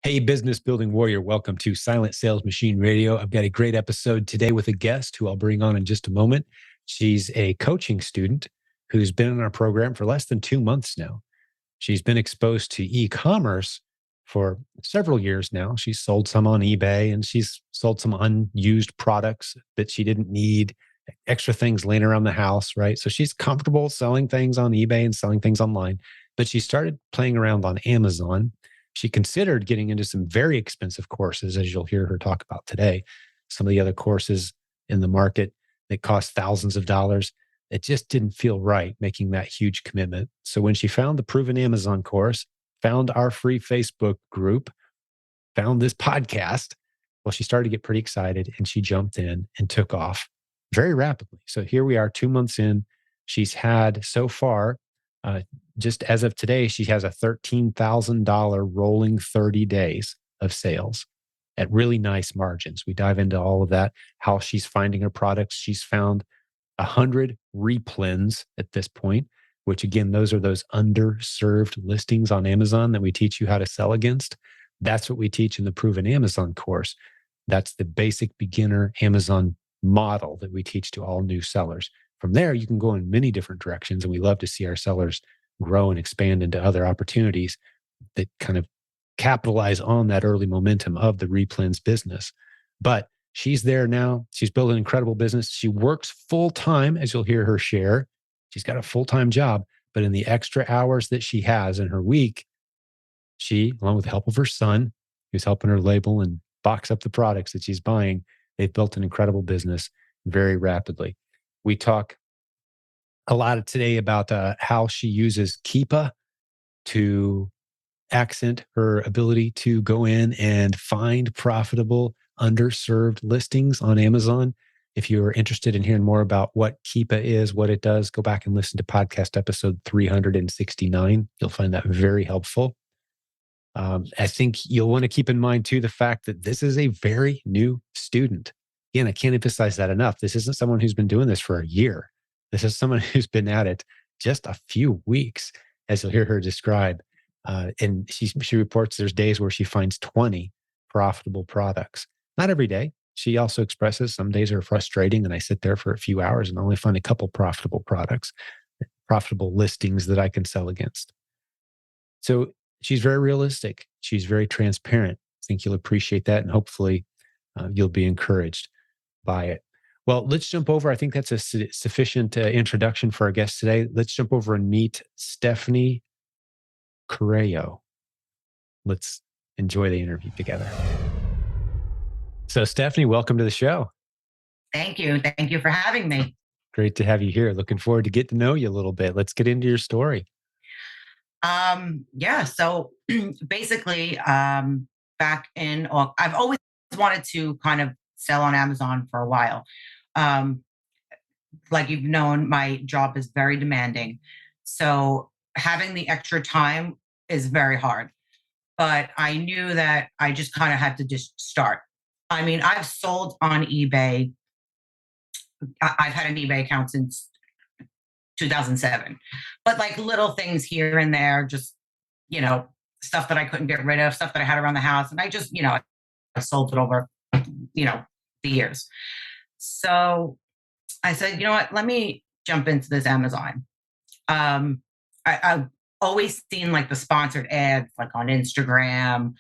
Hey, business building warrior, welcome to Silent Sales Machine Radio. I've got a great episode today with a guest who I'll bring on in just a moment. She's a coaching student who's been in our program for less than 2 months now. She's been exposed to e-commerce for several years now. She's sold some on eBay and she's sold some unused products that she didn't need, extra things laying around the house, right? So she's comfortable selling things on eBay and selling things online, but she started playing around on Amazon. She considered getting into some very expensive courses, as you'll hear her talk about today. Some of the other courses in the market that cost thousands of dollars. It just didn't feel right making that huge commitment. So when she found the Proven Amazon course, found our free Facebook group, found this podcast, well, she started to get pretty excited and she jumped in and took off very rapidly. So here we are 2 months in. She's had so far, just as of today, she has a $13,000 rolling 30 days of sales at really nice margins. We dive into all of that, how she's finding her products. She's found 100 REPLENS at this point, which again, those are those underserved listings on Amazon that we teach you how to sell against. That's what we teach in the Proven Amazon course. That's the basic beginner Amazon model that we teach to all new sellers. From there, you can go in many different directions, and we love to see our sellers grow and expand into other opportunities that kind of capitalize on that early momentum of the REPLENS business. But she's there now. She's built an incredible business. She works full time, as you'll hear her share. She's got a full-time job, but in the extra hours that she has in her week, she, along with the help of her son, who's helping her label and box up the products that she's buying, they've built an incredible business very rapidly. We talk a lot today about how she uses Keepa to accent her ability to go in and find profitable, underserved listings on Amazon. If you're interested in hearing more about what Keepa is, what it does, go back and listen to podcast episode 369. You'll find that very helpful. I think you'll want to keep in mind, too, the fact that this is a very new student. Again, I can't emphasize that enough. This isn't someone who's been doing this for a year. This is someone who's been at it just a few weeks, as you'll hear her describe. And she reports there's days where she finds 20 profitable products. Not every day. She also expresses some days are frustrating and I sit there for a few hours and only find a couple profitable products, profitable listings that I can sell against. So she's very realistic. She's very transparent. I think you'll appreciate that and hopefully you'll be encouraged by it. Well, let's jump over. I think that's a sufficient introduction for our guest today. Let's jump over and meet Stephanie Corrao. Let's enjoy the interview together. So, Stephanie, welcome to the show. Thank you. Thank you for having me. Great to have you here. Looking forward to get to know you a little bit. Let's get into your story. So basically, back in, I've always wanted to kind of sell on Amazon for a while. Like you've known, my job is very demanding. So having the extra time is very hard. But I knew that I just kind of had to just start. I mean, I've sold on eBay. I've had an eBay account since 2007, but like little things here and there, just, stuff that I couldn't get rid of, stuff that I had around the house. And I just, I sold it over, the years. So I said, you know what, let me jump into this Amazon. I've always seen like the sponsored ads, like on Instagram,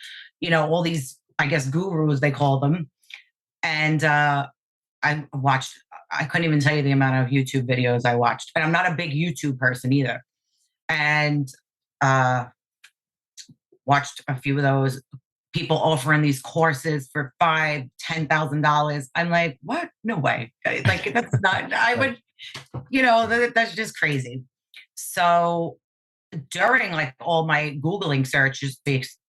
all these, I guess, gurus, they call them. And I couldn't even tell you the amount of YouTube videos I watched. And I'm not a big YouTube person either. And watched a few of those people offering these courses for $5,000, $10,000. I'm like, what? No way. Like, that's not, I would, that's just crazy. So during like all my Googling searches,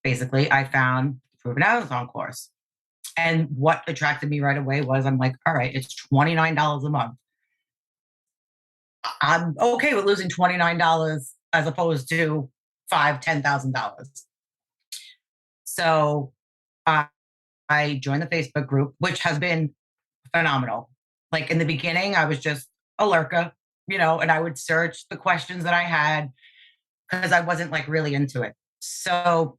basically, I found the Proven Amazon course. And what attracted me right away was I'm like, all right, it's $29 a month. I'm okay with losing $29 as opposed to $5,000, $10,000. So I joined the Facebook group, which has been phenomenal. Like in the beginning, I was just a lurker, and I would search the questions that I had because I wasn't like really into it. So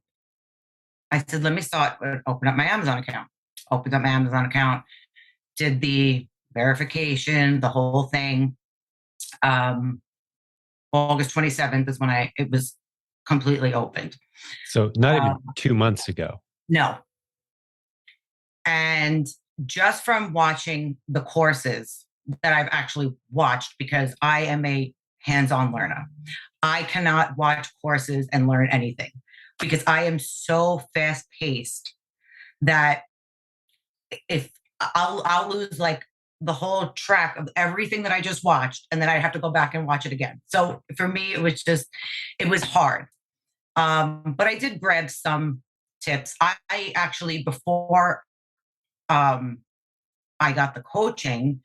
I said, let me start, open up my Amazon account. Opened up my Amazon account, did the verification, the whole thing. August 27th is when it was completely opened. So not even 2 months ago. No. And just from watching the courses that I've actually watched, because I am a hands-on learner, I cannot watch courses and learn anything because I am so fast-paced that if I'll lose like the whole track of everything that I just watched, and then I'd have to go back and watch it again. So for me, it was hard. But I did grab some tips. I actually, before I got the coaching,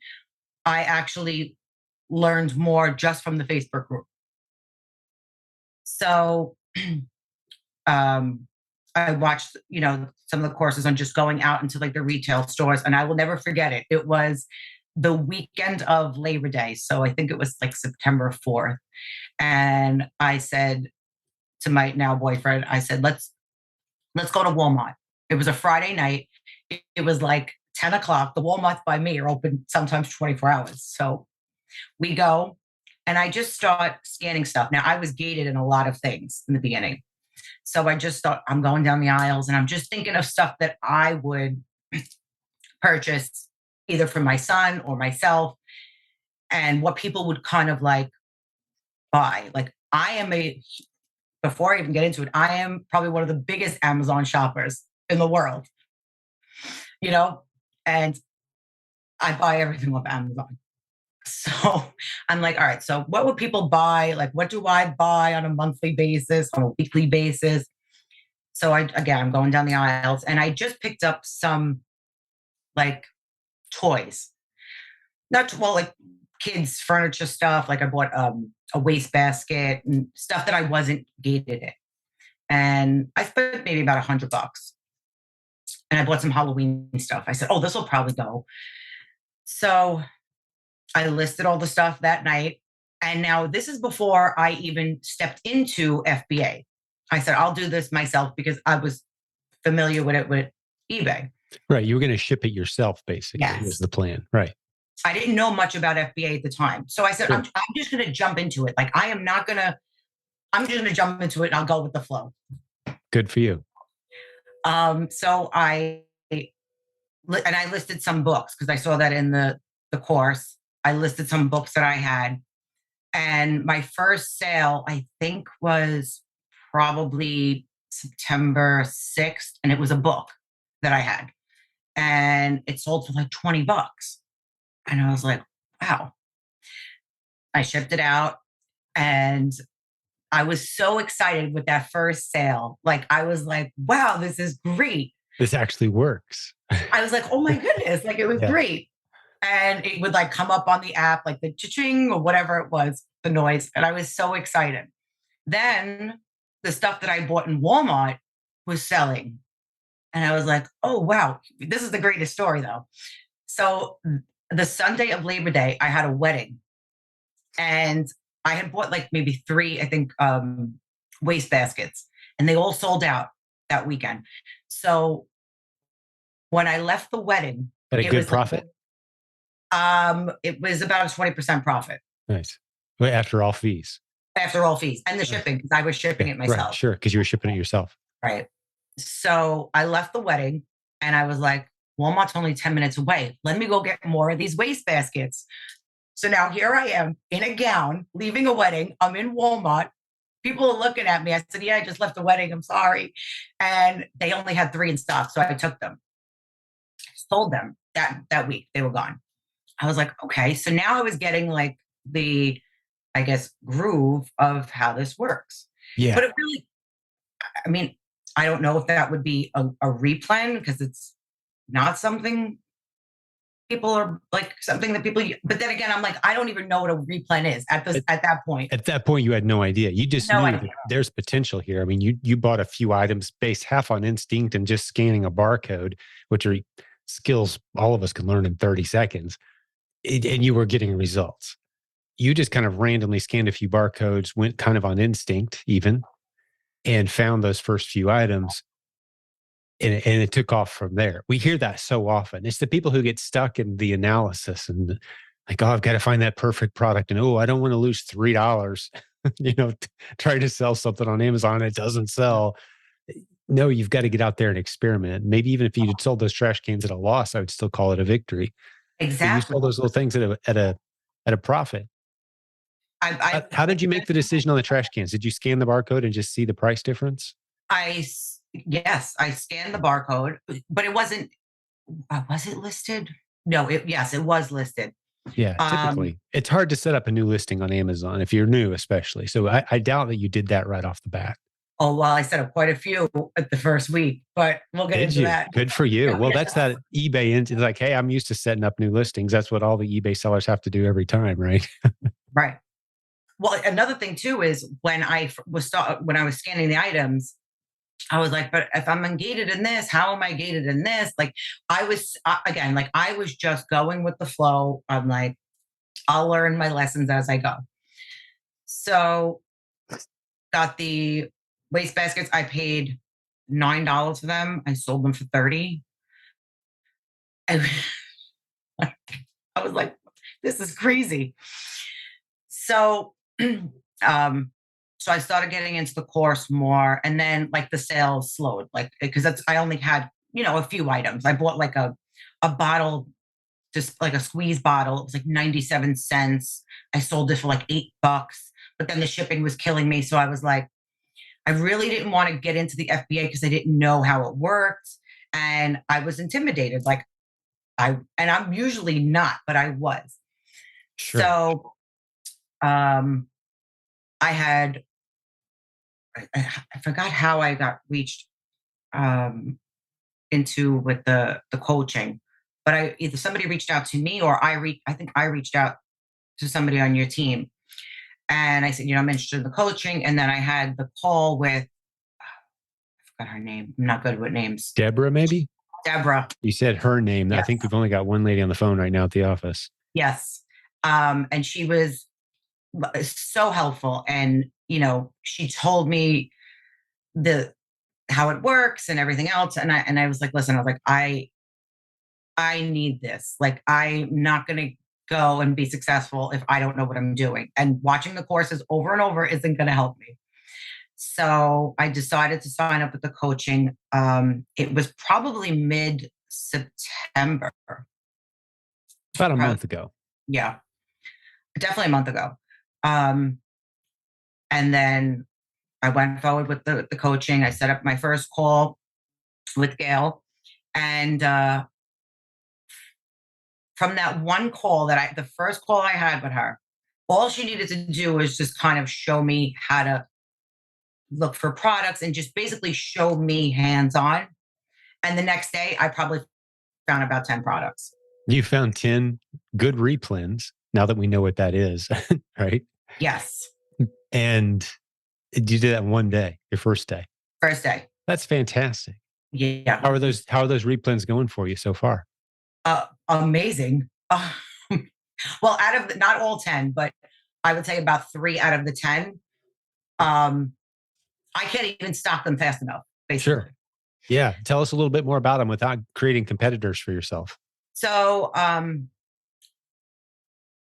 I actually learned more just from the Facebook group. So I watched, some of the courses on just going out into like the retail stores, and I will never forget it. It was the weekend of Labor Day. So I think it was like September 4th. And I said to my now boyfriend, I said, let's go to Walmart. It was a Friday night. It was like 10 o'clock. The Walmarts by me are open sometimes 24 hours. So we go, and I just start scanning stuff. Now, I was gated in a lot of things in the beginning. So I just thought, I'm going down the aisles and I'm just thinking of stuff that I would purchase either for my son or myself, and what people would kind of like buy. Like before I even get into it, I am probably one of the biggest Amazon shoppers in the world, and I buy everything off Amazon. So I'm like, all right, so what would people buy? Like, what do I buy on a monthly basis, on a weekly basis? So I'm going down the aisles, and I just picked up some like toys, like kids furniture stuff. Like I bought a wastebasket and stuff that I wasn't gated in. And I spent maybe about $100. And I bought some Halloween stuff. I said, oh, this will probably go. So I listed all the stuff that night. And now this is before I even stepped into FBA. I said, I'll do this myself because I was familiar with it with eBay. Right. You were going to ship it yourself, basically, Yes. was the plan. Right. I didn't know much about FBA at the time. So I said, sure. I'm just going to jump into it. Like, I'm just going to jump into it and I'll go with the flow. Good for you. So I listed some books because I saw that in the course. I listed some books that I had. And my first sale, I think, was probably September 6th. And it was a book that I had. And it sold for like $20. And I was like, wow. I shipped it out. And I was so excited with that first sale. Like, I was like, wow, this is great. This actually works. I was like, oh my goodness. Like, it was great. And it would like come up on the app, like the cha-ching or whatever it was, the noise. And I was so excited. Then the stuff that I bought in Walmart was selling. And I was like, oh, wow, this is the greatest story though. So the Sunday of Labor Day, I had a wedding. And I had bought like maybe 3, I think, waste baskets. And they all sold out that weekend. So when I left the wedding, at a good profit? It was about a 20% profit. Nice. Well, after all fees. After all fees and the shipping, because I was shipping it myself. Right, sure, because you were shipping it yourself. Right. So I left the wedding and I was like, Walmart's only 10 minutes away. Let me go get more of these waste baskets. So now here I am in a gown, leaving a wedding. I'm in Walmart. People are looking at me. I said, yeah, I just left the wedding. I'm sorry. And they only had 3 in stock. So I took them. I sold them that week. They were gone. I was like, okay. So now I was getting like the, I guess, groove of how this works. Yeah. But it really, I mean, I don't know if that would be a replen because it's not something people are like something that people, but then again, I'm like, I don't even know what a replen is at that point. At that point, you had no idea. You just knew that there's potential here. I mean, you bought a few items based half on instinct and just scanning a barcode, which are skills all of us can learn in 30 seconds. And you were getting results. You just kind of randomly scanned a few barcodes, went kind of on instinct even, and found those first few items. and it took off from there. We hear that so often. It's the people who get stuck in the analysis and like, oh, I've got to find that perfect product. And oh, I don't want to lose $3, trying to sell something on Amazon. It doesn't sell. No, you've got to get out there and experiment. Maybe even if you had sold those trash cans at a loss, I would still call it a victory. But you Exactly. sold those little things at a profit. How did you make the decision on the trash cans? Did you scan the barcode and just see the price difference? Yes, I scanned the barcode, but it wasn't. Was it listed? No. Yes, it was listed. Yeah, typically. It's hard to set up a new listing on Amazon if you're new, especially. So I doubt that you did that right off the bat. Oh, well, I set up quite a few at the first week, but we'll get into that. Good for you. Well, that's that eBay into like, hey, I'm used to setting up new listings. That's what all the eBay sellers have to do every time, right? Right. Well, another thing too is when I was scanning the items, I was like, but if I'm gated in this, how am I gated in this? Like I was again, like I was just going with the flow. I'm like, I'll learn my lessons as I go. So got the waste baskets. I paid $9 for them. I sold them for 30. I, I was like, this is crazy. So, so I started getting into the course more, and then like the sales slowed, like because I only had a few items. I bought like a bottle, just like a squeeze bottle. It was like 97 cents. I sold it for like $8, but then the shipping was killing me. So I was like, I really didn't want to get into the FBA because I didn't know how it worked, and I was intimidated. Like I'm usually not, but I was. Sure. So, I had, I forgot how I got reached into with the coaching, but either somebody reached out to me or I think I reached out to somebody on your team, and I said, I'm interested in the coaching, and then I had the call with, I forgot her name. I'm not good with names. Deborah, maybe? Deborah. You said her name. Yes. I think we've only got one lady on the phone right now at the office. Yes. And she was so helpful. And, she told me how it works and everything else. And I was like, listen, I was like, I need this. Like, I'm not going to go and be successful if I don't know what I'm doing. And watching the courses over and over isn't going to help me. So I decided to sign up with the coaching. It was probably mid-September. About a month ago. Yeah, definitely a month ago. And then I went forward with the coaching. I set up my first call with Gail. And from that one call the first call I had with her, all she needed to do was just kind of show me how to look for products and just basically show me hands-on. And the next day, I probably found about 10 products. You found 10 good replens, now that we know what that is, right? Yes. And you did that in one day, your first day? First day. That's fantastic. Yeah. How are those replens going for you so far? Amazing. Well, out of not all 10, but I would say about 3 out of the 10. I can't even stock them fast enough, basically. Sure. Yeah. Tell us a little bit more about them without creating competitors for yourself. So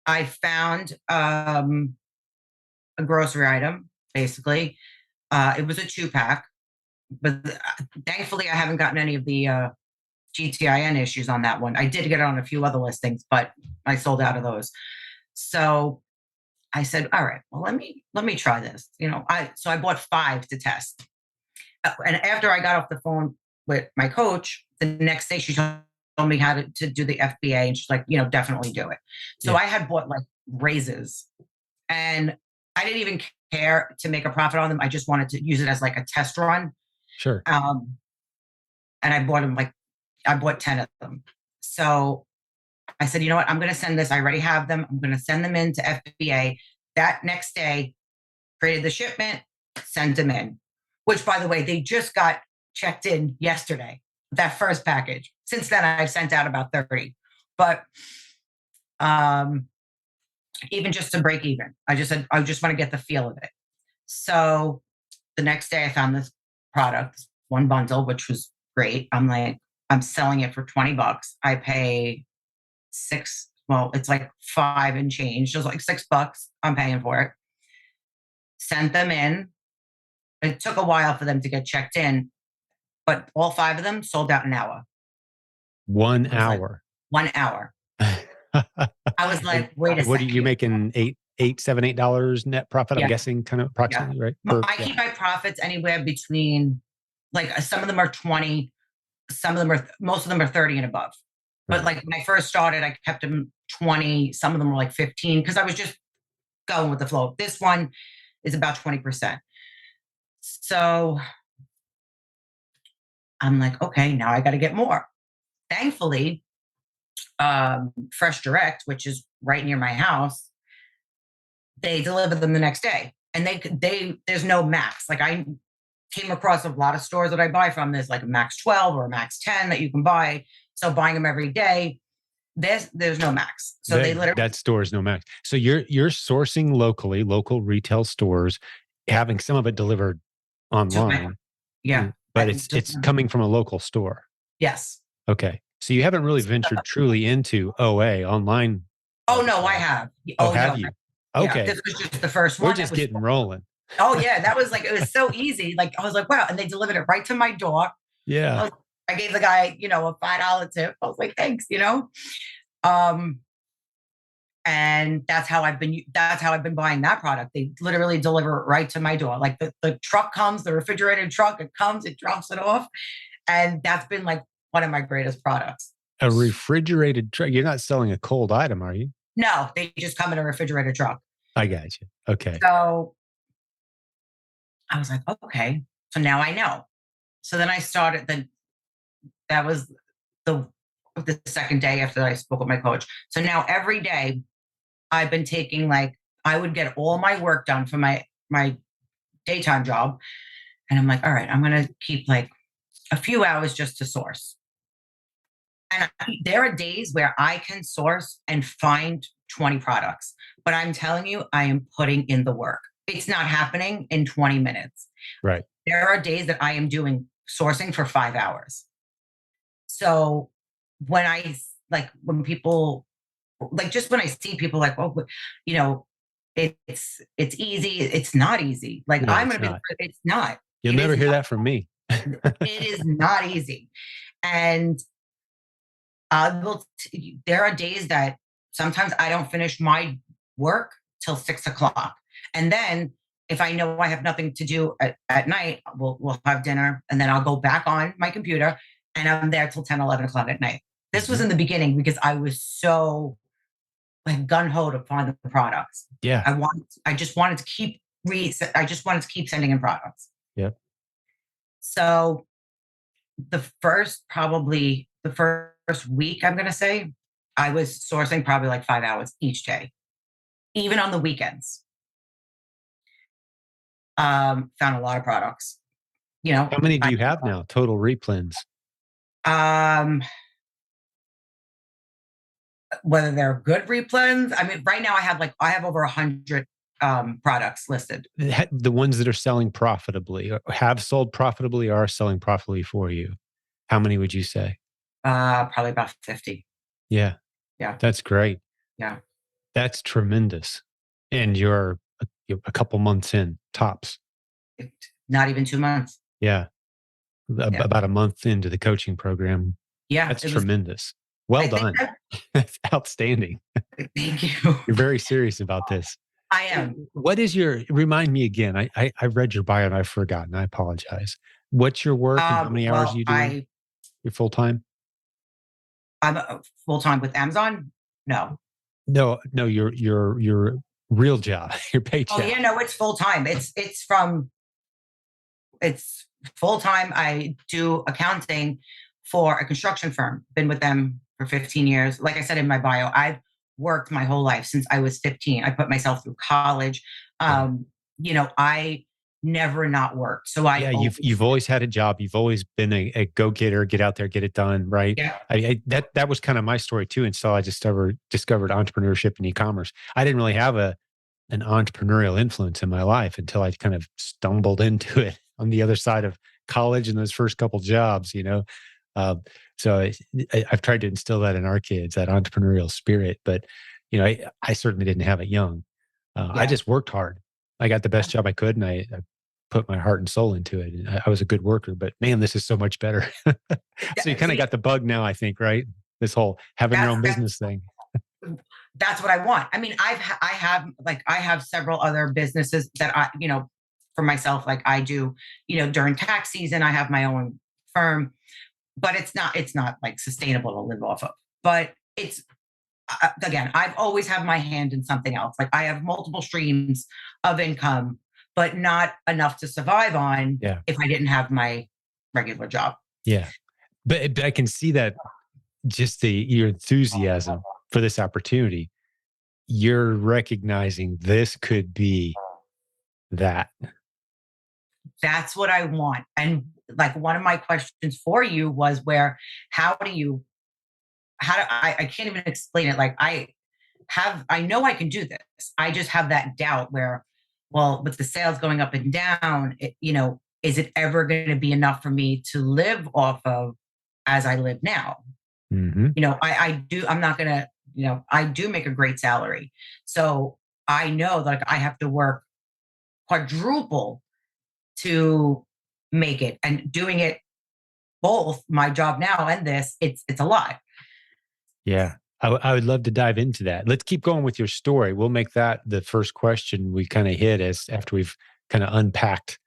I found a grocery item, basically. It was a 2-pack, but thankfully I haven't gotten any of the GTIN issues on that one. I did get it on a few other listings, but I sold out of those. So I said, all right, well, let me try this. So I bought 5 to test. And after I got off the phone with my coach, the next day she told me how to do the FBA, and she's like, definitely do it. So yeah. I had bought like raises, and I didn't even care to make a profit on them. I just wanted to use it as like a test run. Sure. And I bought them, I bought 10 of them. So I said, you know what? I'm going to send this. I already have them. I'm going to send them into FBA. That next day, created the shipment, sent them in, which, by the way, they just got checked in yesterday, that first package. Since then, I've sent out about 30. But even just to break even, I just said, I just want to get the feel of it. So the next day, I found this product, one bundle, which was great. I'm selling it for $20. I pay it's like 5 and change. Just like $6 I'm paying for it. Sent them in. It took a while for them to get checked in, but all 5 of them sold out in an hour. 1 hour. Like, 1 hour. I was like, wait a second. What are you making? $8 net profit? I'm guessing kind of approximately, right? I keep my profits anywhere between, like, some of them are 20, most of them are 30 and above. But like when I first started, I kept them 20. Some of them were like 15 because I was just going with the flow. This one is about 20%. So I'm like, okay, now I got to get more. Thankfully, Fresh Direct, which is right near my house, they deliver them the next day. And there's no max. Like, I came across a lot of stores that I buy from. There's like a max 12 or a max 10 that you can buy. So buying them every day, there's no max. So they literally, that store is no max. So you're sourcing locally, local retail stores, having some of it delivered online. But it's coming from a local store. Yes. Okay. So you haven't really ventured truly into OA online. Oh no, I have. Have you? Okay. Yeah, this was just the first one. We're just getting rolling. Oh yeah, that was like, it was so easy. Like, I was like, wow. And they delivered it right to my door. Yeah. I gave the guy, a $5 tip. I was like, thanks, and that's how I've been buying that product. They literally deliver it right to my door. Like, the truck comes, the refrigerated truck, it comes, it drops it off. And that's been like one of my greatest products. A refrigerated truck. You're not selling a cold item, are you? No, they just come in a refrigerated truck. I got you. Okay. So I was like, okay, so now I know. So then I started, that was the second day after I spoke with my coach. So now every day I've been taking, like, I would get all my work done for my daytime job. And I'm like, all right, I'm going to keep like a few hours just to source. And there are days where I can source and find 20 products, but I'm telling you, I am putting in the work. It's not happening in 20 minutes. Right. There are days that I am doing sourcing for 5 hours. So when people, like, just when I see people like, oh, it's easy. It's not easy. Like, no, I'm going to be, it's not. You'll never hear that from me. It is not easy. And there are days that sometimes I don't finish my work till 6 o'clock. And then if I know I have nothing to do at night, we'll have dinner, and then I'll go back on my computer, and I'm there till 10, 11 o'clock at night. This was in the beginning because I was so, like, gung-ho to find the products. Yeah. I just wanted to keep sending in products. Yeah. So the first week, I'm going to say, I was sourcing probably like 5 hours each day, even on the weekends. Found a lot of products. How many do you have now? Total replens? Whether they're good replens. I mean, right now I have over 100 products listed. The ones that are selling profitably, or have sold profitably, are selling profitably for you. How many would you say? Probably about 50. Yeah. Yeah. That's great. Yeah. That's tremendous. And you're a couple months in, tops. Not even 2 months. Yeah. About a month into the coaching program. Yeah. That's tremendous. Well done. That's outstanding. Thank you. You're very serious about this. I am. What is remind me again, I read your bio and I've forgotten. I apologize. What's your work and how many hours are you doing? You're full-time? I'm full-time with Amazon? No, your real job, your paycheck. Oh yeah, no, it's full-time. It's full-time. I do accounting for a construction firm. Been with them for 15 years. Like I said in my bio, I've worked my whole life since I was 15. I put myself through college. I never not worked. So you've always had a job. You've always been a go-getter, get out there, get it done. Right. Yeah. That was kind of my story too. Until I discovered entrepreneurship and e-commerce. I didn't really have an entrepreneurial influence in my life until I kind of stumbled into it on the other side of college and those first couple jobs, So I've tried to instill that in our kids, that entrepreneurial spirit. But, I certainly didn't have it young. I Yeah. just worked hard. I got the best job I could, and I put my heart and soul into it. And I was a good worker, but man, this is so much better. So you kind of See, got the bug now, I think, right? This whole having your that's own that's business thing. that's what I want. I mean, I have several other businesses that for myself, like I do, during tax season, I have my own firm, but it's not like sustainable to live off of. But it's again, I've always had my hand in something else. Like I have multiple streams of income, but not enough to survive on Yeah. if I didn't have my regular job. Yeah. But I can see that just your enthusiasm for this opportunity, you're recognizing this could be that. That's what I want. And like one of my questions for you was how do you, how do I can't even explain it. Like I know I can do this. I just have that doubt where, well, with the sales going up and down, is it ever going to be enough for me to live off of as I live now? Mm-hmm. I'm not going to, I do make a great salary. So I know that like, I have to work quadruple to make it, and doing it both my job now and this, it's a lot. Yeah. I would love to dive into that. Let's keep going with your story. We'll make that the first question we kind of hit as after we've kind of unpacked.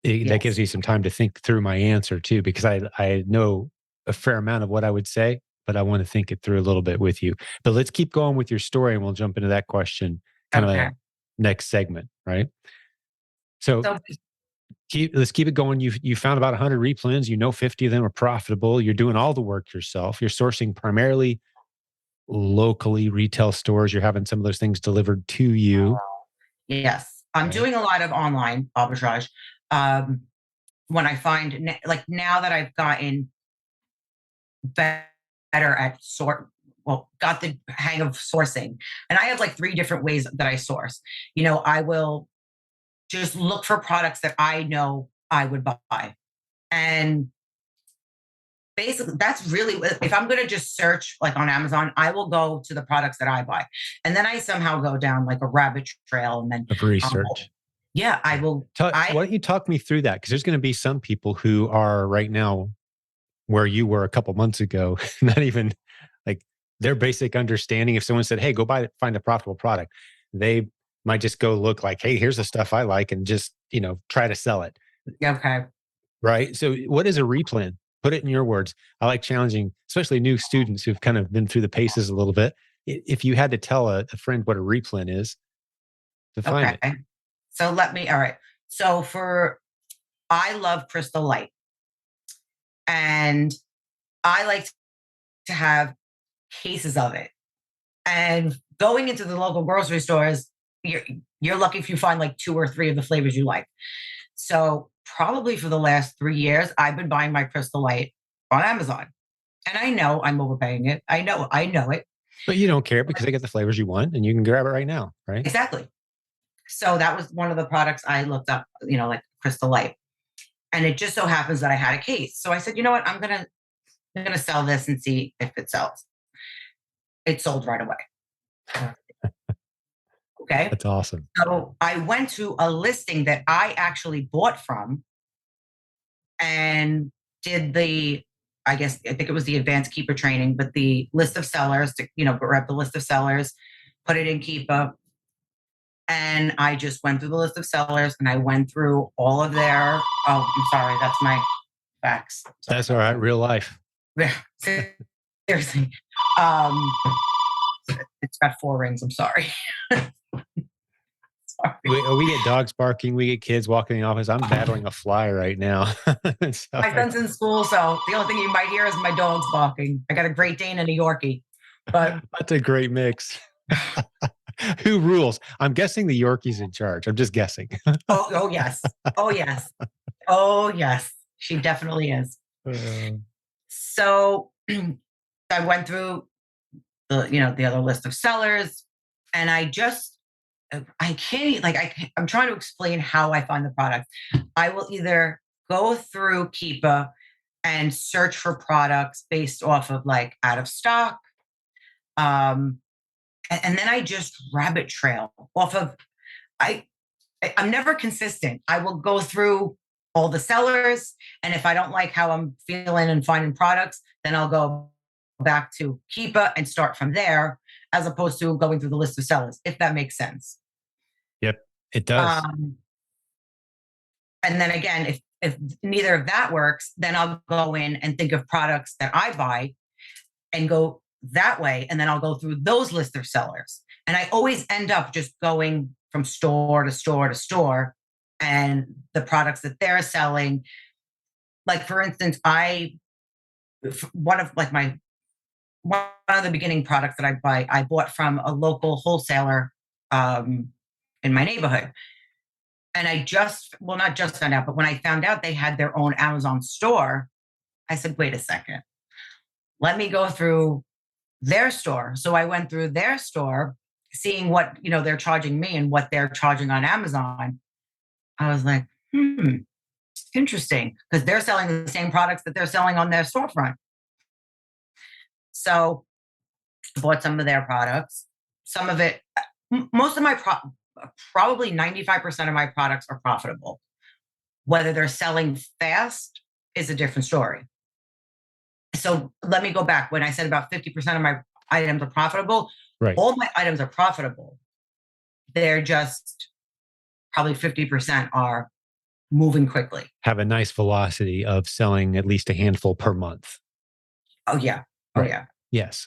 That gives Yes. me some time to think through my answer too, because I know a fair amount of what I would say, but I want to think it through a little bit with you. But let's keep going with your story and we'll jump into that question kind of Okay. a next segment, right? So So let's keep it going. You found about 100 replens. 50 of them are profitable. You're doing all the work yourself. You're sourcing primarily locally retail stores. You're having some of those things delivered to you. yes, I'm Right. doing a lot of online arbitrage. Um, when I find like now that I've gotten better at got the hang of sourcing, and I have like 3 different ways that I source. I will just look for products that I know I would buy. And basically, that's really, if I'm going to just search like on Amazon, I will go to the products that I buy. And then I somehow go down like a rabbit trail. And then, Of um, research. yeah, I will. Why don't you talk me through that? Because there's going to be some people who are right now where you were a couple months ago, not even like their basic understanding. If someone said, "Hey, go find a profitable product," they might just go look like, "Hey, here's the stuff I like," and just try to sell it. Okay. Right. So, what is a replen? Put it in your words. I like challenging, especially new students who've kind of been through the paces a little bit. If you had to tell a friend what a replen is, define Okay. it. So all right. So I love Crystal Light, and I like to have cases of it. And going into the local grocery stores, you're lucky if you find like 2 or 3 of the flavors you like. So probably for the last 3 years, I've been buying my Crystal Light on Amazon. And I know I'm overpaying it. I know it. But you don't care because they get the flavors you want and you can grab it right now. Right. Exactly. So that was one of the products I looked up, like Crystal Light. And it just so happens that I had a case. So I said, you know what, I'm gonna sell this and see if it sells. It sold right away. Okay. That's awesome. So I went to a listing that I actually bought from and did I think it was the advanced keeper training, but the list of sellers to, grab the list of sellers, put it in Keeper. And I just went through the list of sellers and I went through all of their, oh, I'm sorry, that's my facts. Sorry That's all about right. Real life. that. Seriously. Um, it's got 4 rings. I'm sorry. Sorry. We get dogs barking. We get kids walking in the office. I'm battling a fly right now. My son's in school, so the only thing you might hear is my dogs barking. I got a Great Dane and a Yorkie, but that's a great mix. Who rules? I'm guessing the Yorkie's in charge. I'm just guessing. oh yes, oh yes, oh yes, she definitely is. So I went through the other list of sellers, and I can't I'm trying to explain how I find the product. I will either go through Keepa and search for products based off of like out of stock. And then I just rabbit trail off of, I, I'm never consistent. I will go through all the sellers. And if I don't like how I'm feeling and finding products, then I'll go back to Keepa and start from there, as opposed to going through the list of sellers, if that makes sense. Yep, it does. And then again, if neither of that works, then I'll go in and think of products that I buy and go that way. And then I'll go through those list of sellers. And I always end up just going from store to store to store and the products that they're selling. Like, for instance, one of the beginning products that I bought from a local wholesaler in my neighborhood. And not just found out, but when I found out they had their own Amazon store, I said, wait a second, let me go through their store. So I went through their store, seeing what, they're charging me and what they're charging on Amazon. I was like, interesting, because they're selling the same products that they're selling on their storefront. So I bought some of their products. Some of it, most of my probably 95% of my products are profitable. Whether they're selling fast is a different story. So let me go back. When I said about 50% of my items are profitable, right, all my items are profitable. They're just probably 50% are moving quickly. Have a nice velocity of selling at least a handful per month. Oh, yeah. Oh, right. Yeah. Yes.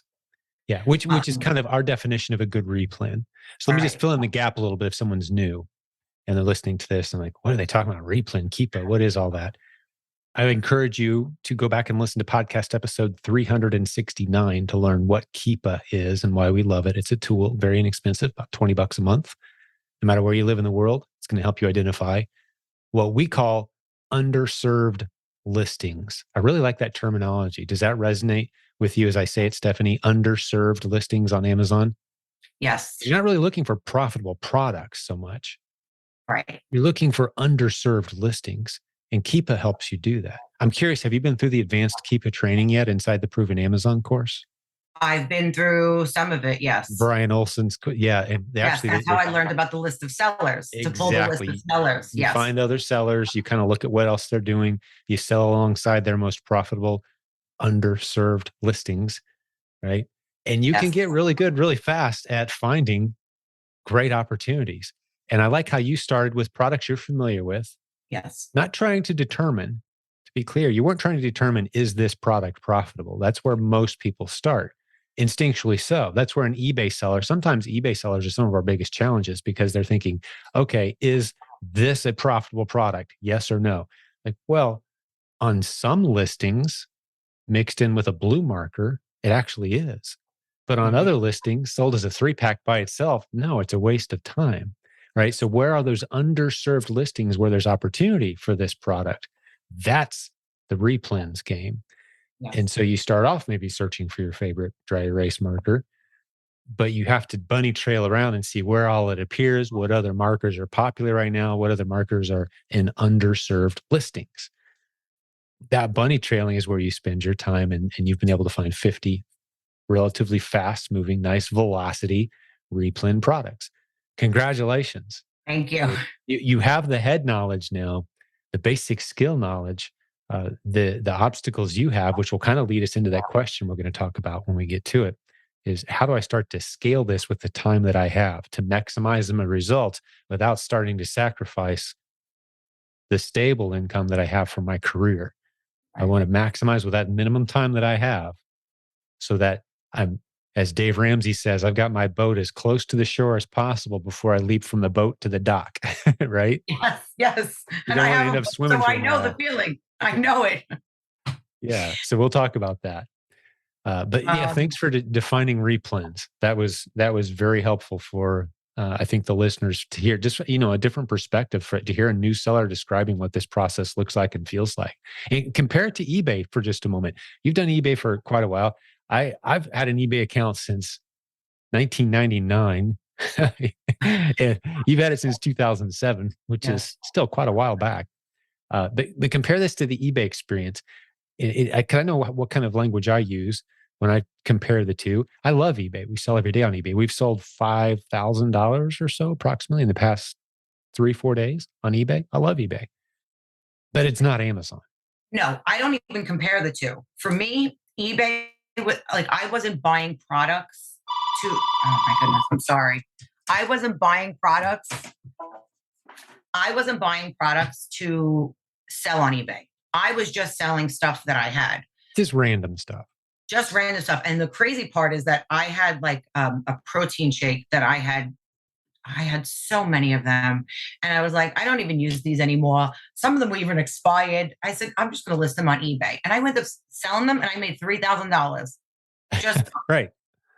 Yeah, which is kind of our definition of a good replen. So let me just fill in the gap a little bit if someone's new and they're listening to this and like, what are they talking about? Replen, Keepa, what is all that? I encourage you to go back and listen to podcast episode 369 to learn what Keepa is and why we love it. It's a tool, very inexpensive, about $20 a month. No matter where you live in the world, it's going to help you identify what we call underserved listings. I really like that terminology. Does that resonate with you as I say it, Stephanie? Underserved listings on Amazon? Yes. You're not really looking for profitable products so much. Right. You're looking for underserved listings, and Keepa helps you do that. I'm curious, have you been through the advanced Keepa training yet inside the Proven Amazon course? I've been through some of it, yes. Brian Olson's, yeah. And that's how I learned about the list of sellers, exactly. To pull the list of sellers. You find other sellers, you kind of look at what else they're doing. You sell alongside their most profitable, underserved listings, right? And you can get really good, really fast at finding great opportunities. And I like how you started with products you're familiar with. Yes. Not trying to determine, to be clear, you weren't trying to determine, is this product profitable? That's where most people start. Instinctually so. That's where an eBay seller, sometimes eBay sellers are some of our biggest challenges because they're thinking, okay, is this a profitable product? Yes or no? Like, well, on some listings mixed in with a blue marker, it actually is. But on other listings sold as a 3-pack by itself, no, it's a waste of time, right? So where are those underserved listings where there's opportunity for this product? That's the replens game. Yes. And so you start off maybe searching for your favorite dry erase marker, but you have to bunny trail around and see where all it appears, what other markers are popular right now, what other markers are in underserved listings. That bunny trailing is where you spend your time, and you've been able to find 50 relatively fast moving, nice velocity replen products. Congratulations. Thank you. You have the head knowledge now, the basic skill knowledge, the obstacles you have, which will kind of lead us into that question we're going to talk about when we get to it, is how do I start to scale this with the time that I have to maximize my results without starting to sacrifice the stable income that I have from my career? I want to maximize with that minimum time that I have so that I'm, as Dave Ramsey says, I've got my boat as close to the shore as possible before I leap from the boat to the dock, right? Yes. You don't want to end up swimming. So I know the feeling. I know it. Yeah. So we'll talk about that. But yeah, thanks for defining replens. That was very helpful for I think the listeners to hear just a different perspective, to hear a new seller describing what this process looks like and feels like. And compare it to eBay for just a moment. You've done eBay for quite a while. I've had an eBay account since 1999. And you've had it since 2007, which is still quite a while back. But compare this to the eBay experience. I kind of know what kind of language I use when I compare the two. I love eBay. We sell every day on eBay. We've sold $5,000 or so approximately in the past 3-4 days on eBay. I love eBay, but it's not Amazon. No, I don't even compare the two. For me, eBay, I wasn't buying products to, oh my goodness, I'm sorry. I wasn't buying products to sell on eBay. I was just selling stuff that I had. Just random stuff. Just random stuff. And the crazy part is that I had a protein shake that I had so many of them. And I was like, I don't even use these anymore. Some of them were even expired. I said, I'm just going to list them on eBay. And I went up selling them and I made $3,000 just right.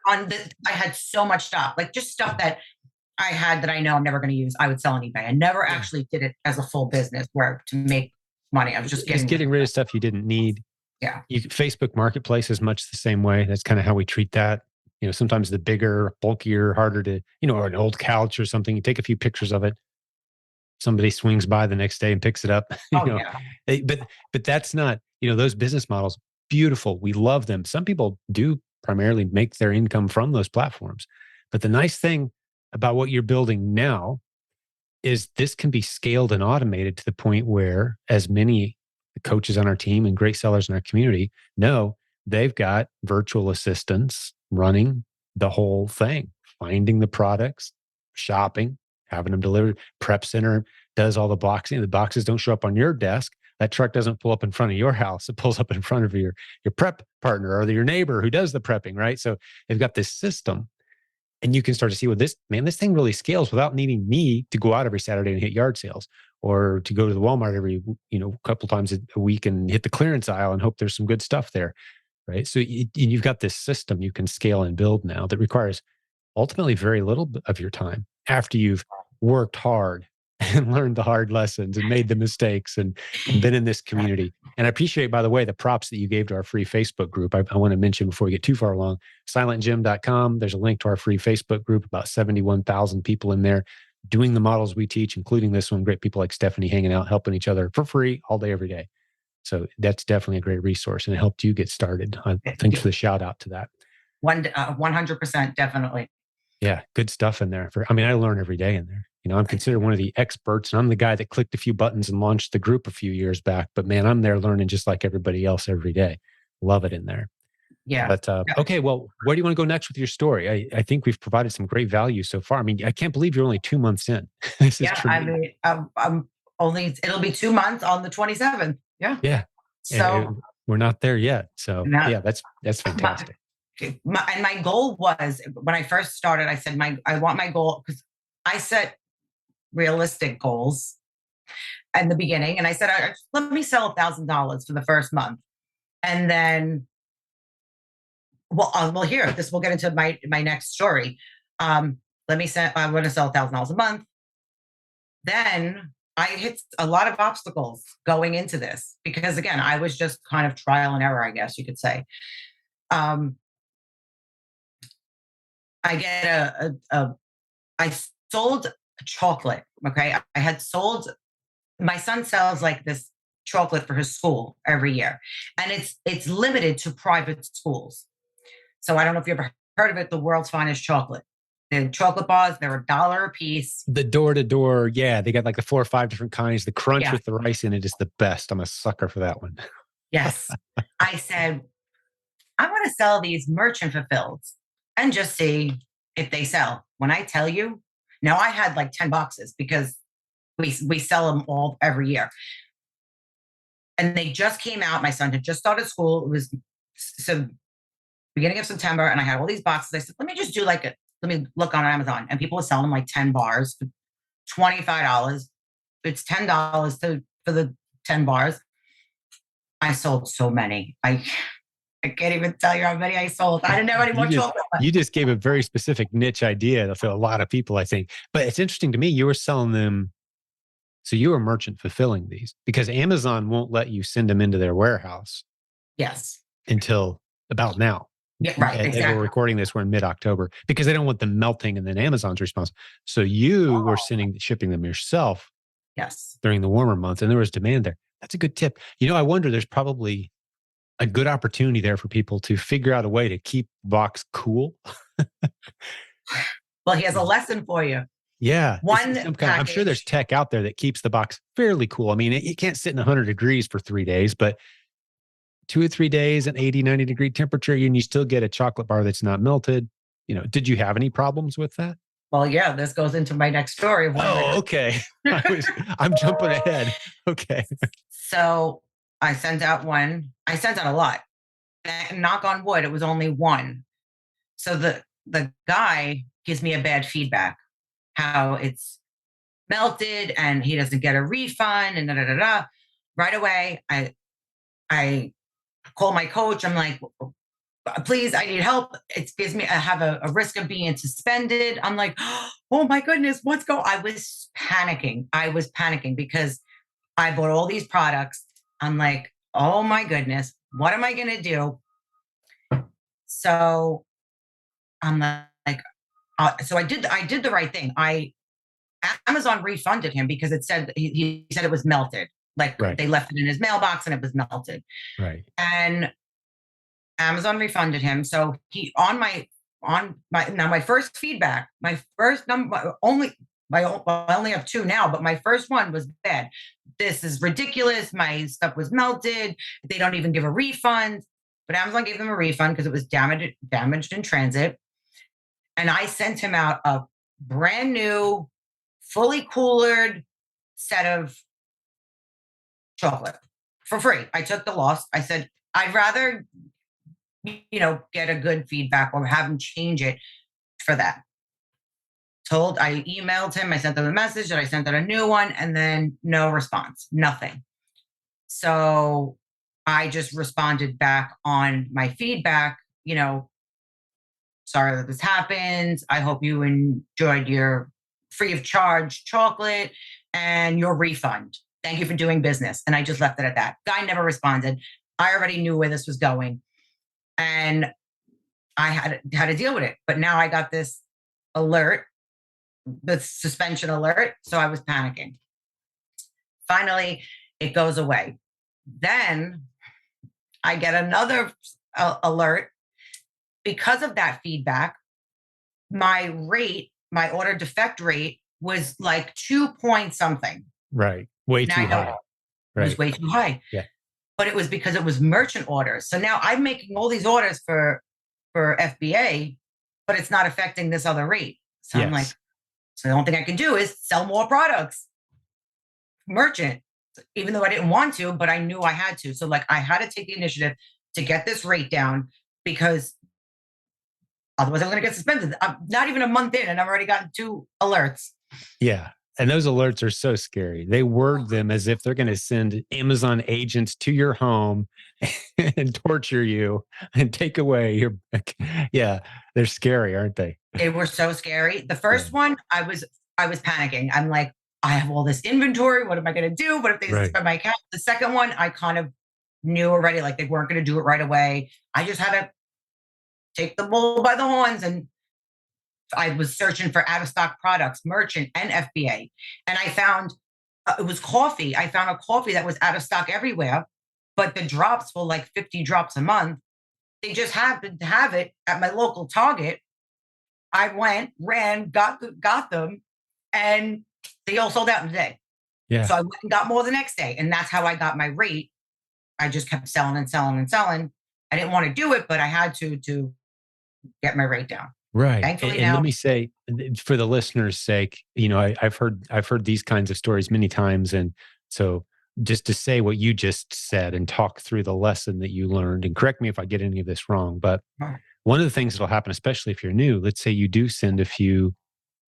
I had so much stuff, just stuff that I had that I know I'm never going to use. I would sell on eBay. I never actually did it as a full business where to make money. I was just getting rid of stuff you didn't need. Yeah. Facebook Marketplace is much the same way. That's kind of how we treat that. Sometimes the bigger, bulkier, harder to, or an old couch or something, you take a few pictures of it. Somebody swings by the next day and picks it up. Yeah. But that's not, those business models, beautiful. We love them. Some people do primarily make their income from those platforms. But the nice thing about what you're building now is this can be scaled and automated to the point where as many coaches on our team and great sellers in our community know they've got virtual assistants running the whole thing, finding the products, shopping, having them delivered. Prep Center does all the boxing. The boxes don't show up on your desk. That truck doesn't pull up in front of your house. It pulls up in front of your prep partner or your neighbor who does the prepping, right? So they've got this system. And you can start to see, this thing really scales without needing me to go out every Saturday and hit yard sales or to go to the Walmart every, couple times a week and hit the clearance aisle and hope there's some good stuff there, right? So you've got this system you can scale and build now that requires ultimately very little of your time after you've worked hard and learned the hard lessons and made the mistakes and been in this community. And I appreciate, by the way, the props that you gave to our free Facebook group. I want to mention before we get too far along, silentjimdotcom. There's a link to our free Facebook group, about 71,000 people in there doing the models we teach, including this one. Great people like Stephanie hanging out, helping each other for free all day, every day. So that's definitely a great resource and it helped you get started. Thanks for the shout out to that. 100%, definitely. Yeah, good stuff in there. I learn every day in there. I'm considered one of the experts, and I'm the guy that clicked a few buttons and launched the group a few years back. But man, I'm there learning just like everybody else every day. Love it in there. Yeah. But okay, well, where do you want to go next with your story? I think we've provided some great value so far. I can't believe you're only 2 months in. This is tremendous. I'm it'll be 2 months on the 27th. Yeah. Yeah. So we're not there yet. So yeah, that's fantastic. My goal was, when I first started, I said, I want my goal, because I set realistic goals in the beginning. And I said, let me sell $1,000 for the first month. And then, here, we'll get into my next story. I want to sell $1,000 a month. Then I hit a lot of obstacles going into this because, again, I was just kind of trial and error, I guess you could say. I sold chocolate. Okay. I had sold, my son sells this chocolate for his school every year. And it's limited to private schools. So I don't know if you ever heard of it, the world's finest chocolate. The chocolate bars, they're $1 a piece. The door to door. Yeah. They got the 4 or 5 different kinds. The crunch with the rice in it is the best. I'm a sucker for that one. Yes. I said, I want to sell these merchant fulfilled and just see if they sell. When I tell you, now I had 10 boxes because we sell them all every year. And they just came out. My son had just started school. It was beginning of September, and I had all these boxes. I said, let me just do let me look on Amazon. And people were selling them 10 bars for $25. It's $10 for the 10 bars. I sold so many. I can't even tell you how many I sold. I didn't have any more chocolate. You just gave a very specific niche idea for a lot of people, I think. But it's interesting to me, you were selling them. So you were merchant fulfilling these because Amazon won't let you send them into their warehouse. Yes. Until about now. Yeah, right. Exactly. As we're recording this, we're in mid-October because they don't want them melting and then Amazon's response. So you were shipping them yourself Yes. during the warmer months, and there was demand there. That's a good tip. I wonder, there's probably a good opportunity there for people to figure out a way to keep the box cool. Well, he has a lesson for you. Yeah. One I'm sure there's tech out there that keeps the box fairly cool. I mean, you can't sit in 100 degrees for 3 days, but 2 or 3 days at 80, 90 degree temperature, and you still get a chocolate bar that's not melted. Did you have any problems with that? Well, yeah, this goes into my next story. Oh, okay. I'm jumping ahead. Okay. So I sent out one. I sent out a lot. And knock on wood, it was only one. So the guy gives me a bad feedback, how it's melted and he doesn't get a refund and da da da da. Right away, I call my coach. I'm like, please, I need help. It gives me, I have a risk of being suspended. I'm like, oh my goodness, what's going on? I was panicking because I bought all these products. I'm like, oh my goodness, what am I going to do? So I'm like, so I did the right thing. Amazon refunded him because it said, he said it was melted. Like right. They left it in his mailbox and it was melted. Right. And Amazon refunded him. So my first feedback, my first number, I only have two now, but my first one was bad. This is ridiculous. My stuff was melted. They don't even give a refund. But Amazon gave them a refund because it was damaged in transit. And I sent him out a brand new, fully coolered set of chocolate for free. I took the loss. I said, I'd rather, get a good feedback or have him change it for that. I emailed him, I sent them a message that I sent out a new one, and then no response, nothing. So I just responded back on my feedback, sorry that this happened. I hope you enjoyed your free of charge chocolate and your refund. Thank you for doing business. And I just left it at that. Guy never responded. I already knew where this was going. And I had to deal with it. But now I got this alert, the suspension alert. So I was panicking. Finally, it goes away. Then I get another alert. Because of that feedback, my order defect rate was like 2 point something. Right. Way too high. Right. It was way too high. Yeah. But it was because it was merchant orders. So now I'm making all these orders for FBA, but it's not affecting this other rate. So yes. I'm like, so the only thing I can do is sell more products. Merchant, even though I didn't want to, but I knew I had to. So like I had to take the initiative to get this rate down because otherwise I'm going to get suspended. I'm not even a month in and I've already gotten 2 alerts. Yeah. And those alerts are so scary. They word them as if they're going to send Amazon agents to your home and torture you and take away your. Yeah, they're scary, aren't they? They were so scary. The first one, I was panicking. I'm like, I have all this inventory. What am I going to do? What if they suspend my account? The second one, I kind of knew already, like they weren't going to do it right away. I just had to take the bull by the horns, and I was searching for out of stock products, merchant and FBA. And I found it was coffee. I found a coffee that was out of stock everywhere, but the drops were like 50 drops a month. They just happened to have it at my local Target. I ran, got them, and they all sold out in a day. Yeah. So I went and got more the next day. And that's how I got my rate. I just kept selling and selling and selling. I didn't want to do it, but I had to get my rate down. Right. Thankfully, and let me say, for the listeners' sake, I've heard these kinds of stories many times. And so just to say what you just said and talk through the lesson that you learned, and correct me if I get any of this wrong, but one of the things that'll happen, especially if you're new, let's say you do send a few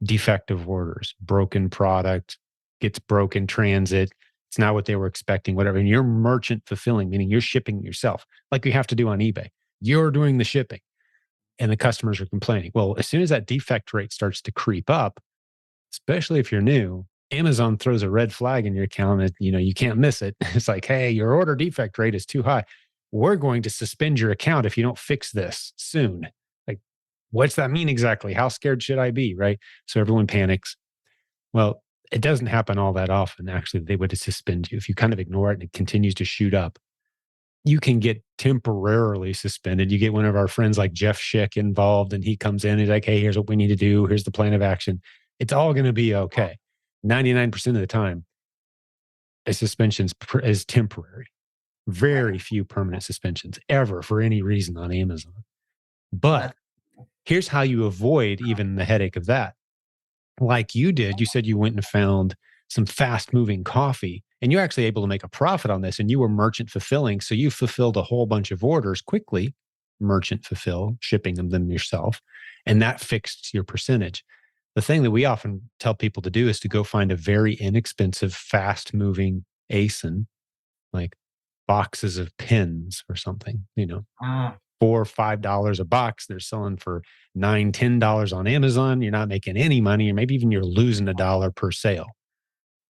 defective orders, broken product, gets broken transit, it's not what they were expecting, whatever. And you're merchant fulfilling, meaning you're shipping yourself like you have to do on eBay. You're doing the shipping. And the customers are complaining. Well, as soon as that defect rate starts to creep up, especially if you're new, Amazon throws a red flag in your account that, you can't miss it. It's like, hey, your order defect rate is too high. We're going to suspend your account if you don't fix this soon. Like, what's that mean exactly? How scared should I be? Right. So everyone panics. Well, it doesn't happen all that often. Actually, they would suspend you if you kind of ignore it and it continues to shoot up. You can get temporarily suspended. You get one of our friends like Jeff Schick involved, and he comes in and he's like, hey, here's what we need to do. Here's the plan of action. It's all going to be okay. 99% of the time, a suspension is temporary. Very few permanent suspensions ever for any reason on Amazon. But here's how you avoid even the headache of that. Like you did, you said you went and found some fast moving coffee and you're actually able to make a profit on this and you were merchant fulfilling. So you fulfilled a whole bunch of orders quickly, merchant fulfill, shipping them yourself. And that fixed your percentage. The thing that we often tell people to do is to go find a very inexpensive, fast moving ASIN, like boxes of pins or something, $4 or $5 a box. They're selling for $9, $10 on Amazon. You're not making any money, or maybe even you're losing $1 per sale.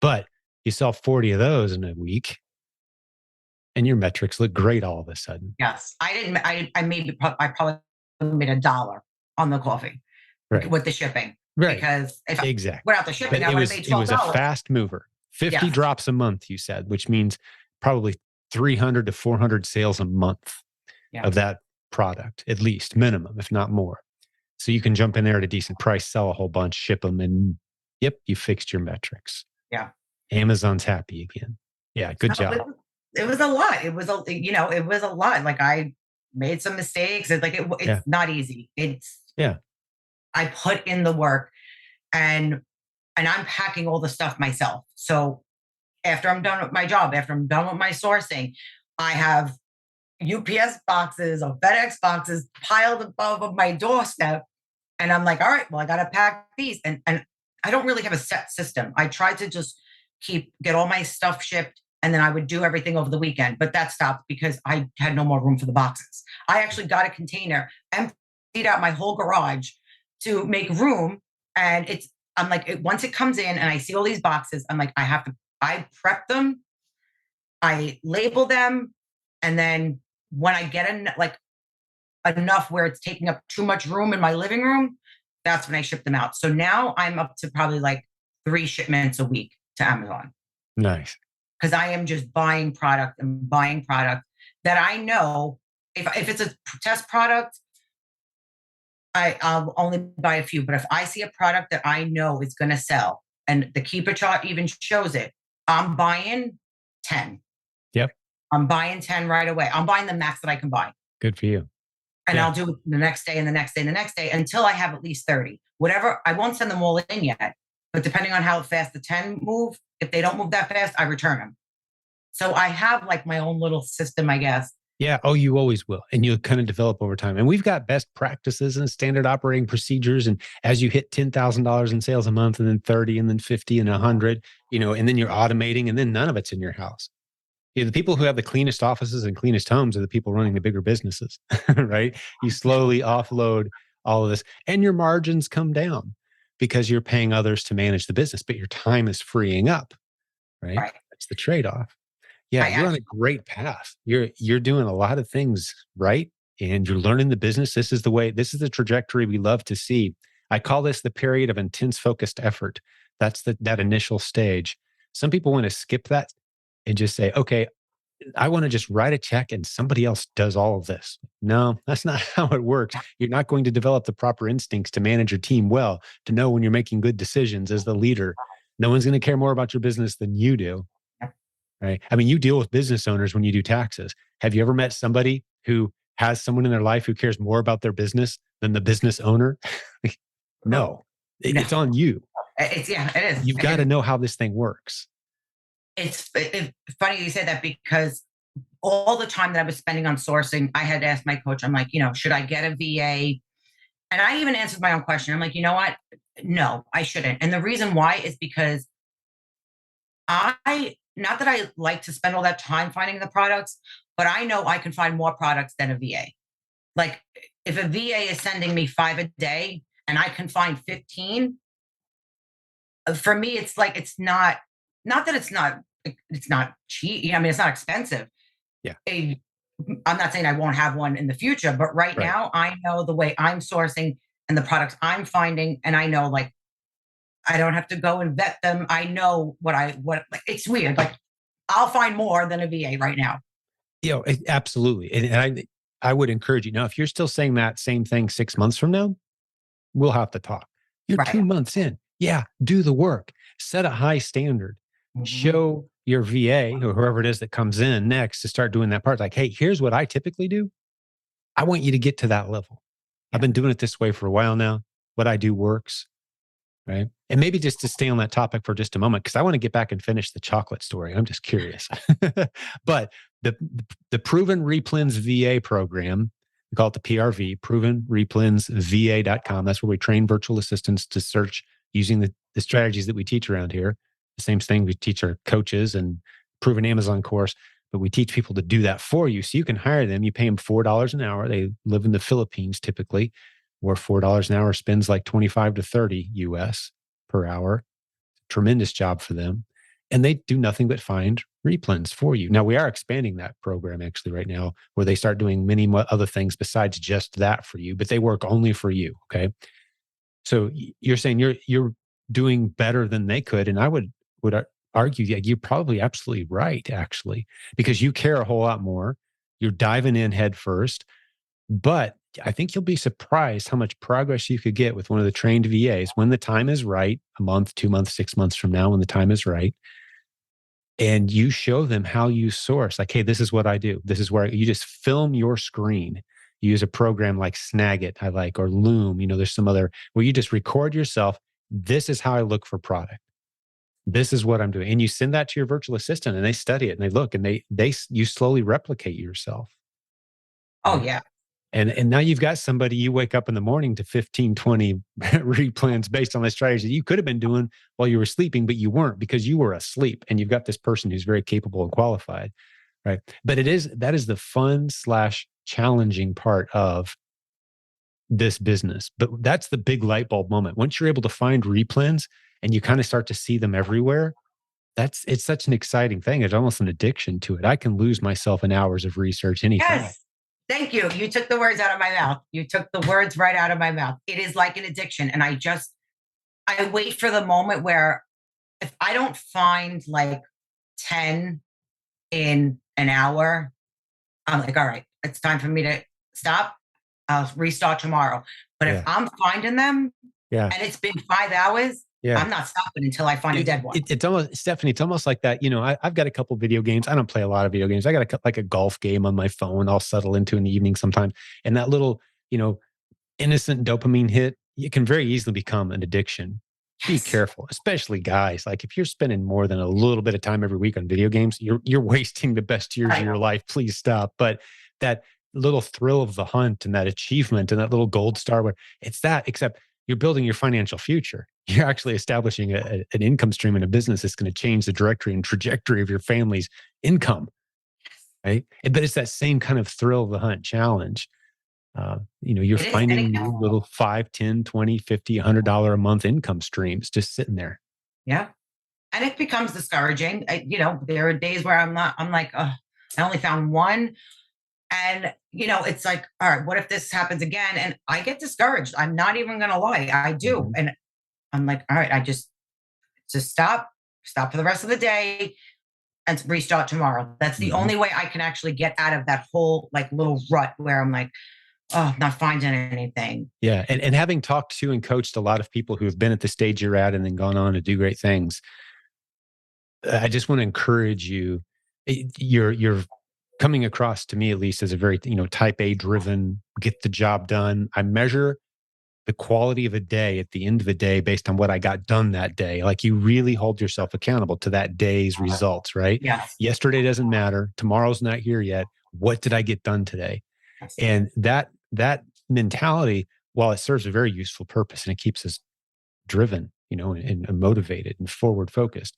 But you sell 40 of those in a week and your metrics look great all of a sudden. Yes. I probably made $1 on the coffee with the shipping. Right. Because if exactly. without the shipping, but I would have made $12. It was a fast mover. 50 drops a month, you said, which means probably 300 to 400 sales a month of that product, at least minimum, if not more. So you can jump in there at a decent price, sell a whole bunch, ship them, and yep, you fixed your metrics. Yeah. Amazon's happy again. Yeah. Good job. It was a lot. It was a lot. Like I made some mistakes. It's not easy. I put in the work and I'm packing all the stuff myself. So after I'm done with my job, after I'm done with my sourcing, I have UPS boxes or FedEx boxes piled above my doorstep. And I'm like, all right, well, I got to pack these. And I don't really have a set system. I tried to just get all my stuff shipped. And then I would do everything over the weekend, but that stopped because I had no more room for the boxes. I actually got a container, emptied out my whole garage to make room. And I'm like, once it comes in and I see all these boxes, I'm like, I prep them, I label them. And then when I get enough where it's taking up too much room in my living room, that's when I ship them out. So now I'm up to probably 3 shipments a week to Amazon. Nice. Because I am just buying product that I know if it's a test product, I'll only buy a few. But if I see a product that I know is going to sell and the keeper chart even shows it, I'm buying 10. Yep. I'm buying 10 right away. I'm buying the max that I can buy. Good for you. And I'll do it the next day and the next day and the next day until I have at least 30. Whatever, I won't send them all in yet. But depending on how fast the 10 move, if they don't move that fast, I return them. So I have my own little system, I guess. Yeah. Oh, you always will. And you'll kind of develop over time. And we've got best practices and standard operating procedures. And as you hit $10,000 in sales a month and then 30 and then 50 and 100, and then you're automating and then none of it's in your house. The people who have the cleanest offices and cleanest homes are the people running the bigger businesses, right? You slowly offload all of this and your margins come down because you're paying others to manage the business, but your time is freeing up, right? That's the trade-off. Yeah, you're on a great path. You're doing a lot of things right, and you're learning the business. This is the trajectory we love to see. I call this the period of intense focused effort. That's that initial stage. Some people want to skip that and just say, okay, I want to just write a check and somebody else does all of this. No, that's not how it works. You're not going to develop the proper instincts to manage your team well, to know when you're making good decisions as the leader. No one's going to care more about your business than you do. Right? I mean, you deal with business owners when you do taxes. Have you ever met somebody who has someone in their life who cares more about their business than the business owner? No, it's on you. It is. You've got to know how this thing works. It's funny you say that because all the time that I was spending on sourcing, I had to ask my coach, I'm like, should I get a VA? And I even answered my own question. I'm like, you know what? No, I shouldn't. And the reason why is because not that I like to spend all that time finding the products, but I know I can find more products than a VA. Like if a VA is sending me 5 a day and I can find 15, for me, it's not that it's not cheap. I mean, it's not expensive. Yeah. I'm not saying I won't have one in the future, but right now I know the way I'm sourcing and the products I'm finding. And I know I don't have to go and vet them. I know what it's weird. Like, I'll find more than a VA right now. Absolutely. And I would encourage you now, if you're still saying that same thing 6 months from now, we'll have to talk. You're Right. 2 months in. Yeah. Do the work, set a high standard, show your VA or whoever it is that comes in next to start doing that part. Like, hey, here's what I typically do. I want you to get to that level. I've been doing it this way for a while now. What I do works. Right. And maybe just to stay on that topic for just a moment, because I want to get back and finish the chocolate story. I'm just curious. But the Proven Replens VA program, we call it the PRV, provenreplensva.com. That's where we train virtual assistants to search using the strategies that we teach around here. The same thing we teach our coaches and Proven Amazon course, but we teach people to do that for you. So you can hire them. You pay them $4 an hour. They live in the Philippines typically, where $4 an hour spends like 25 to 30 US per hour. Tremendous job for them. And they do nothing but find replens for you. Now, we are expanding that program actually right now, where they start doing many other things besides just that for you, but they work only for you. Okay. So you're saying you're doing better than they could. And I would argue that you're probably absolutely right, actually, because you care a whole lot more. You're diving in head first. But I think you'll be surprised how much progress you could get with one of the trained VAs when the time is right, a month, 2 months, 6 months from now, when the time is right. And you show them how you source. Like, hey, this is what I do. This is where you just film your screen. You use a program like Snagit, I like, or Loom. There's some other where you just record yourself. This is how I look for product. This is what I'm doing. And you send that to your virtual assistant and they study it and they look and you slowly replicate yourself. Oh, yeah. And now you've got somebody, you wake up in the morning to 15, 20 replens based on the strategy that you could have been doing while you were sleeping, but you weren't because you were asleep. And you've got this person who's very capable and qualified, right? But that is the fun / challenging part of this business. But that's the big light bulb moment. Once you're able to find replens and you kind of start to see them everywhere, it's such an exciting thing. It's almost an addiction to it. I can lose myself in hours of research anytime. Yes. Thank you. You took the words out of my mouth. You took the words right out of my mouth. It is like an addiction. And I wait for the moment where if I don't find like 10 in an hour, I'm like, all right, it's time for me to stop. I'll restart tomorrow. But if I'm finding them and it's been 5 hours, I'm not stopping until I find a dead one. It's almost, Stephanie, it's almost like that. I've got a couple video games. I don't play a lot of video games. I got like a golf game on my phone I'll settle into in the evening sometimes. And that little, innocent dopamine hit, it can very easily become an addiction. Be careful, especially guys. Like if you're spending more than a little bit of time every week on video games, you're wasting the best years of your life. Please stop. But that little thrill of the hunt and that achievement and that little gold star, where it's that, except you're building your financial future. You're actually establishing an income stream in a business that's going to change the directory and trajectory of your family's income, right? But it's that same kind of thrill of the hunt challenge. You're finding new little $5, $10, $20, $50, $100 a month income streams just sitting there. Yeah. And it becomes discouraging. There are days where I'm like, oh, I only found one. And, it's like, all right, what if this happens again? And I get discouraged. I'm not even going to lie. I do. Mm-hmm. And I'm like, all right, I just stop for the rest of the day and restart tomorrow. That's the only way I can actually get out of that whole like little rut where I'm like, oh, I'm not finding anything. Yeah. And having talked to and coached a lot of people who have been at the stage you're at and then gone on to do great things, I just want to encourage you. You're coming across to me, at least, as a very, type A driven, get the job done. I measure the quality of a day at the end of the day based on what I got done that day. Like you really hold yourself accountable to that day's results, right? Yes. Yesterday doesn't matter. Tomorrow's not here yet. What did I get done today? Yes. And that mentality, while it serves a very useful purpose and it keeps us driven, and motivated and forward focused,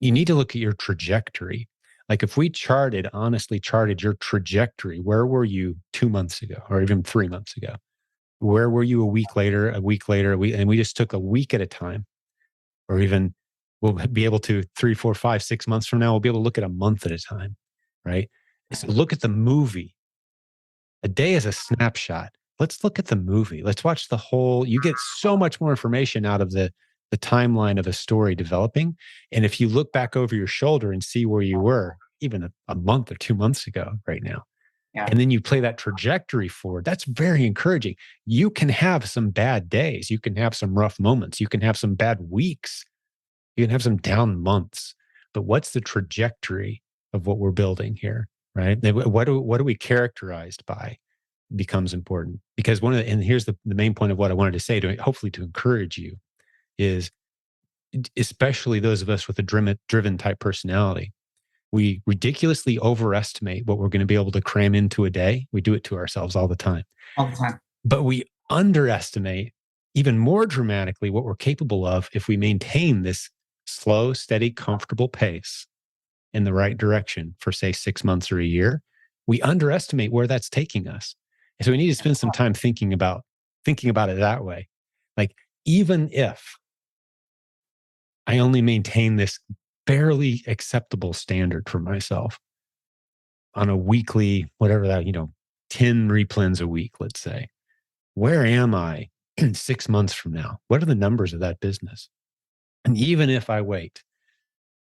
you need to look at your trajectory. Like if we honestly charted your trajectory, where were you 2 months ago or even 3 months ago? Where were you a week later, and we just took a week at a time, or even we'll be able to 3, 4, 5, 6 months from now, we'll be able to look at a month at a time, right? So look at the movie. A day is a snapshot. Let's look at the movie. Let's watch the whole, you get so much more information out of the the timeline of a story developing. And if you look back over your shoulder and see where you were, even a month or 2 months ago right now, and then you play that trajectory forward, that's very encouraging. You can have some bad days. You can have some rough moments. You can have some bad weeks. You can have some down months. But what's the trajectory of what we're building here, right? What are we characterized by becomes important. Because and here's the main point of what I wanted to say, hopefully to encourage you, is especially those of us with a driven type personality, we ridiculously overestimate what we're going to be able to cram into a day. We do it to ourselves all the time. All the time. But we underestimate even more dramatically what we're capable of if we maintain this slow, steady, comfortable pace in the right direction for, say, 6 months or a year. We underestimate where that's taking us. And so we need to spend some time thinking about it that way. Like, even if I only maintain this barely acceptable standard for myself on a weekly, whatever that, 10 replens a week, let's say, where am I in 6 months from now? What are the numbers of that business? And even if I wait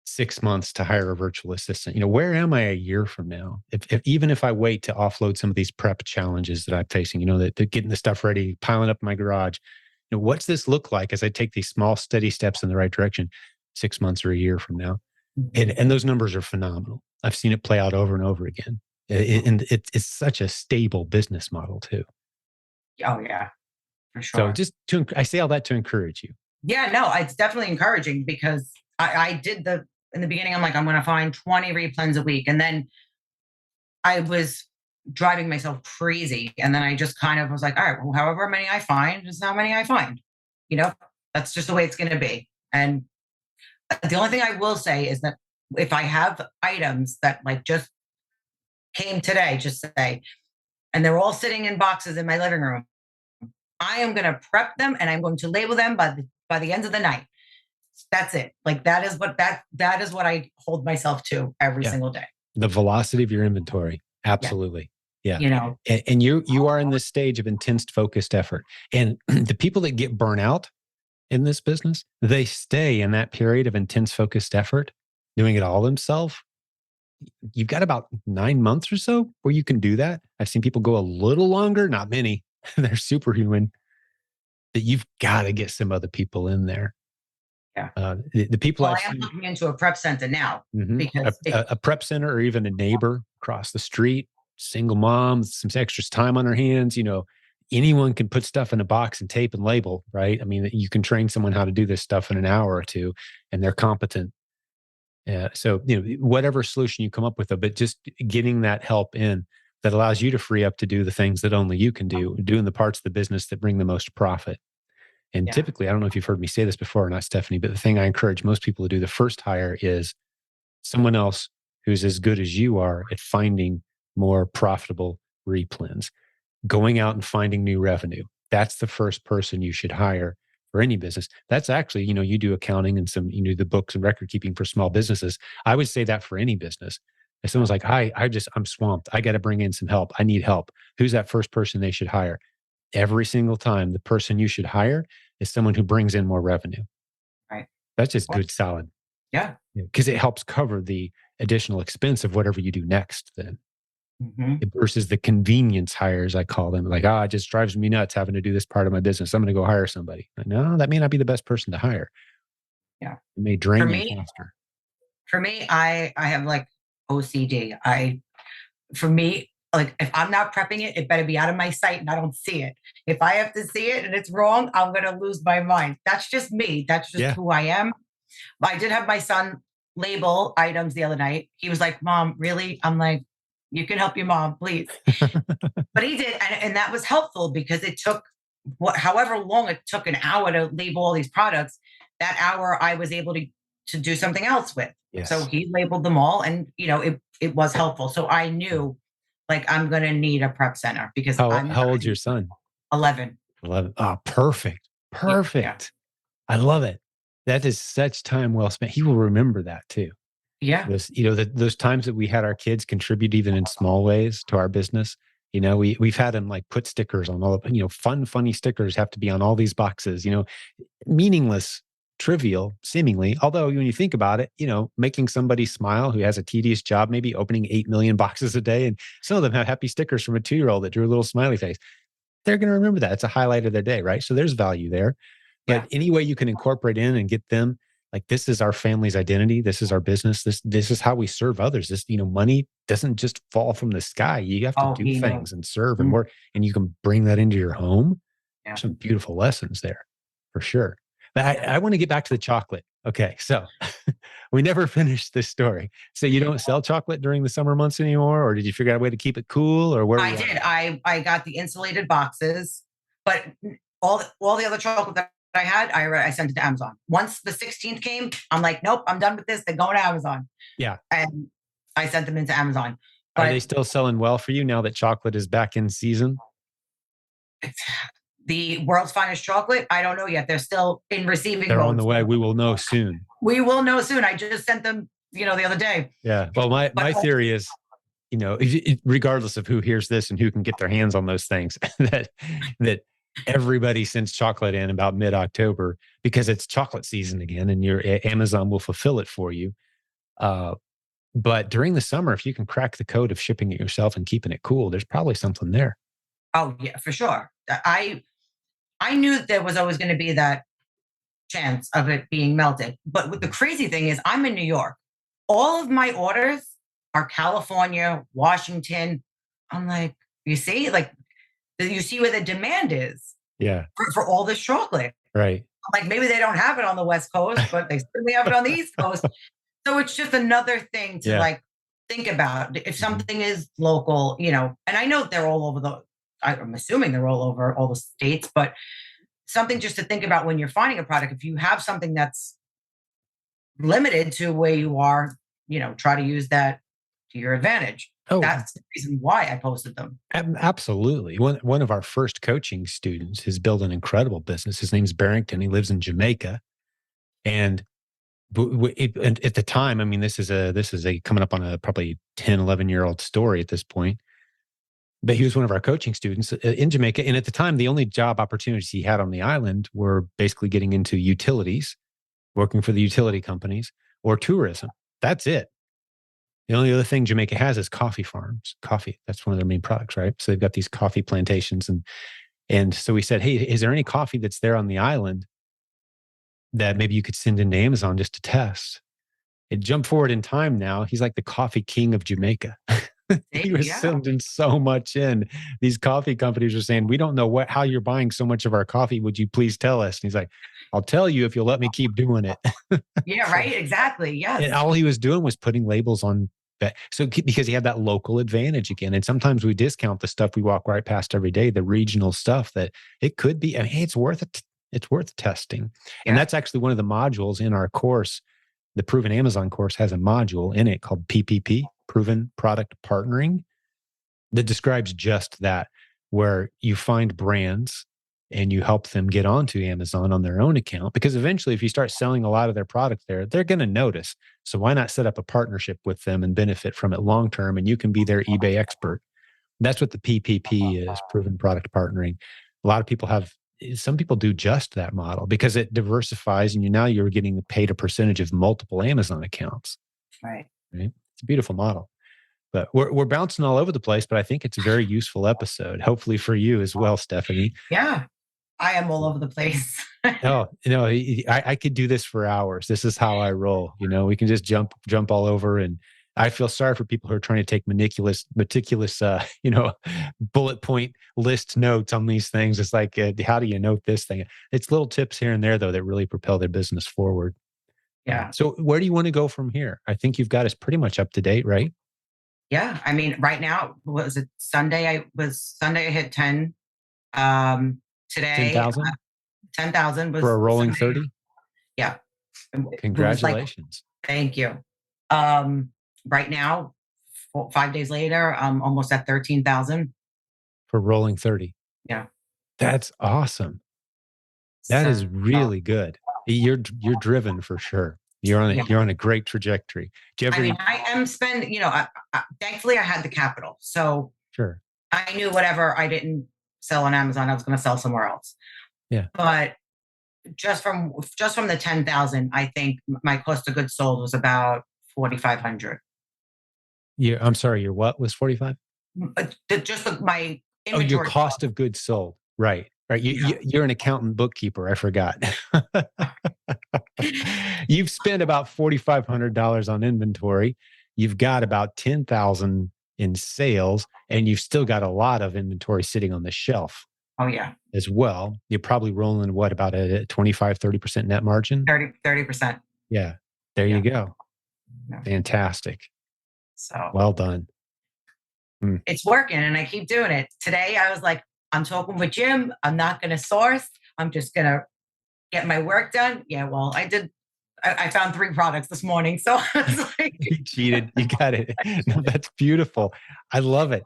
6 months to hire a virtual assistant, where am I a year from now? Even if I wait to offload some of these prep challenges that I'm facing, that getting the stuff ready, piling up in my garage, what's this look like as I take these small, steady steps in the right direction 6 months or a year from now? And those numbers are phenomenal. I've seen it play out over and over again. And it's such a stable business model too. Oh yeah, for sure. So I say all that to encourage you. Yeah, no, it's definitely encouraging, because I did in the beginning, I'm like, I'm going to find 20 replens a week. And then I was driving myself crazy. And then I just kind of was like, all right, well, however many I find is how many I find. That's just the way it's going to be. And the only thing I will say is that if I have items that like just came today, just say, and they're all sitting in boxes in my living room, I am going to prep them and I'm going to label them by the end of the night. That's it. Like that is what I hold myself to every single day. The velocity of your inventory. Absolutely. Yeah. And you are in this stage of intense focused effort. And the people that get burnt out in this business, they stay in that period of intense focused effort, doing it all themselves. You've got about 9 months or so where you can do that. I've seen people go a little longer, not many. They're superhuman. That you've got to get some other people in there. Yeah. The people I am looking into a prep center now, because a prep center, or even a neighbor across the street, single mom, some extra time on her hands. Anyone can put stuff in a box and tape and label, right? I mean, you can train someone how to do this stuff in an hour or two, and they're competent. So, whatever solution you come up with, but just getting that help in that allows you to free up to do the things that only you can do, doing the parts of the business that bring the most profit. And typically, I don't know if you've heard me say this before or not, Stephanie, but the thing I encourage most people to do the first hire is someone else who's as good as you are at finding more profitable replens, going out and finding new revenue. That's the first person you should hire for any business. That's actually, you do accounting and the books and record keeping for small businesses. I would say that for any business. If someone's like, I'm swamped, I got to bring in some help, I need help, who's that first person they should hire? Every single time, the person you should hire is someone who brings in more revenue. Right. That's just good, solid. Yeah. Because it helps cover the additional expense of whatever you do next then. Versus the convenience hires, I call them. Like, it just drives me nuts having to do this part of my business. I'm going to go hire somebody. Like, no, that may not be the best person to hire. Yeah. It may drain you faster. For me, I have like OCD. For me, like if I'm not prepping it, it better be out of my sight and I don't see it. If I have to see it and it's wrong, I'm going to lose my mind. That's just me. That's just who I am. I did have my son label items the other night. He was like, Mom, really? I'm like, you can help your mom, please. But he did. And that was helpful, because it took however long it took, an hour to label all these products. That hour I was able to do something else with. Yes. So he labeled them all, and it was helpful. So I knew, like, I'm going to need a prep center, because how old's your son? 11. 11. Oh, perfect. Yeah. I love it. That is such time well spent. He will remember that too. Yeah. Those times that we had our kids contribute even in small ways to our business. We've had them like put stickers on all of, funny stickers have to be on all these boxes, meaningless trivial, seemingly. Although when you think about it, making somebody smile who has a tedious job, maybe opening 8 million boxes a day, and some of them have happy stickers from a 2-year-old that drew a little smiley face. They're going to remember that. It's a highlight of their day, right? So there's value there. But any way you can incorporate in and get them, like, this is our family's identity. This is our business. This is how we serve others. This, money doesn't just fall from the sky. You have to do things and serve and work, and you can bring that into your home. There's some beautiful lessons there, for sure. But I want to get back to the chocolate. Okay, so we never finished this story. So you don't sell chocolate during the summer months anymore, or did you figure out a way to keep it cool, or where? I did. I got the insulated boxes, but all the other chocolate that I had, I sent it to Amazon. Once the 16th came, I'm like, nope, I'm done with this. They're going to Amazon. Yeah. And I sent them into Amazon. Are they still selling well for you now that chocolate is back in season? The world's finest chocolate, I don't know yet. They're still in receiving They're mode. on the way. We will know soon. We will know soon. I just sent them, the other day. Yeah. Well, my theory is, regardless of who hears this and who can get their hands on those things, that everybody sends chocolate in about mid-October because it's chocolate season again, and your Amazon will fulfill it for you. But during the summer, if you can crack the code of shipping it yourself and keeping it cool, there's probably something there. Oh yeah, for sure. I knew that there was always going to be that chance of it being melted. But the crazy thing is, I'm in New York. All of my orders are California, Washington. I'm like, you see where the demand is. Yeah. For all this chocolate. Right. Like, maybe they don't have it on the West Coast, but they certainly have it on the East Coast. So it's just another thing to think about. If something is local, and I know they're all over I'm assuming they're all over all the states, but something just to think about when you're finding a product. If you have something that's limited to where you are, try to use that to your advantage. Oh, that's the reason why I posted them. Absolutely. One of our first coaching students has built an incredible business. His name's Barrington. He lives in Jamaica. And at the time, I mean, this is a coming up on a probably 10, 11-year-old story at this point. But he was one of our coaching students in Jamaica. And at the time, the only job opportunities he had on the island were basically getting into utilities, working for the utility companies, or tourism. That's it. The only other thing Jamaica has is coffee farms. Coffee, that's one of their main products, right? So they've got these coffee plantations. And so we said, hey, is there any coffee that's there on the island that maybe you could send into Amazon just to test? It jumped forward in time now. He's like the coffee king of Jamaica. He was sending so much in. These coffee companies are saying, we don't know how you're buying so much of our coffee. Would you please tell us? And he's like, I'll tell you if you'll let me keep doing it. Yeah, right. Exactly. Yes. And all he was doing was putting labels on. So because he had that local advantage again. And sometimes we discount the stuff we walk right past every day, the regional stuff that it could be. I mean, hey, it's worth it. It's worth testing. And that's actually one of the modules in our course. The Proven Amazon course has a module in it called PPP, Proven Product Partnering, that describes just that, where you find brands and you help them get onto Amazon on their own account. Because eventually, if you start selling a lot of their product there, they're going to notice. So why not set up a partnership with them and benefit from it long term? And you can be their eBay expert. That's what the PPP is, Proven Product Partnering. Some people do just that model because it diversifies, and you're getting paid a percentage of multiple Amazon accounts. Right. It's a beautiful model. But we're bouncing all over the place, but I think it's a very useful episode, hopefully for you as well, Stephanie. Yeah, I am all over the place. I could do this for hours. This is how I roll. We can just jump all over. And I feel sorry for people who are trying to take meticulous, bullet point list notes on these things. It's like, how do you note this thing? It's little tips here and there, though, that really propel their business forward. Yeah. So where do you want to go from here? I think you've got us pretty much up to date, right? Yeah. I mean, right now, was it Sunday? Sunday I hit 10. Today 10,000? 10,000 was for a rolling Sunday. 30. Yeah. Congratulations. Thank you. Right now, 5 days later, I'm almost at 13,000 for rolling 30. Yeah. That's awesome. That is really good. You're driven for sure. You're on a great trajectory. I am spending, thankfully I had the capital. So sure. I knew whatever I didn't sell on Amazon, I was going to sell somewhere else. Yeah. But just from the 10,000, I think my cost of goods sold was about 4,500. I'm sorry, your what was 45? My Oh, your inventory cost of goods sold. Right. Right. Yeah. You're an accountant bookkeeper. I forgot. You've spent about $4,500 on inventory. You've got about 10,000 in sales, and you've still got a lot of inventory sitting on the shelf Oh yeah, as well. You're probably rolling what, about a 25, 30% net margin? 30%. Yeah. There you Yeah. go. Yeah. Fantastic. So Well done. it's working, and I keep doing it. Today I was like, I'm talking with Jim. I'm not going to source. I'm just going to get my work done. Yeah, well, I did. I found 3 products this morning. So I was like, You cheated. You got it. No, that's beautiful. I love it.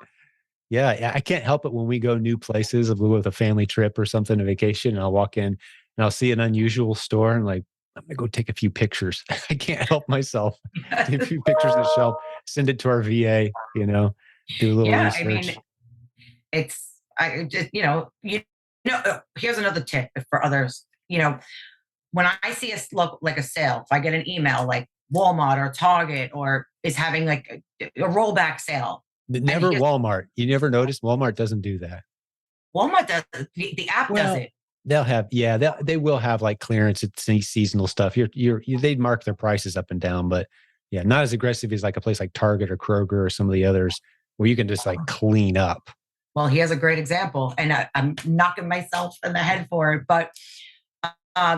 Yeah, I can't help it when we go new places, if we go with a family trip or something, a vacation, and I'll walk in and I'll see an unusual store and like, I'm gonna go take a few pictures. I can't help myself. Take a few pictures of the shelf, send it to our VA, do a little yeah, I mean, research. it's, I just, here's another tip for others. When I see a look like a sale, if I get an email like Walmart or Target or is having like a rollback sale, and Never Walmart. You never notice Walmart doesn't do that. Walmart does the app does Well, it. they'll have, yeah, they will have like clearance at seasonal stuff. They'd mark their prices up and down, but yeah, not as aggressive as like a place like Target or Kroger or some of the others where you can just like clean up. Well, here's a great example, and I'm knocking myself in the head for it. But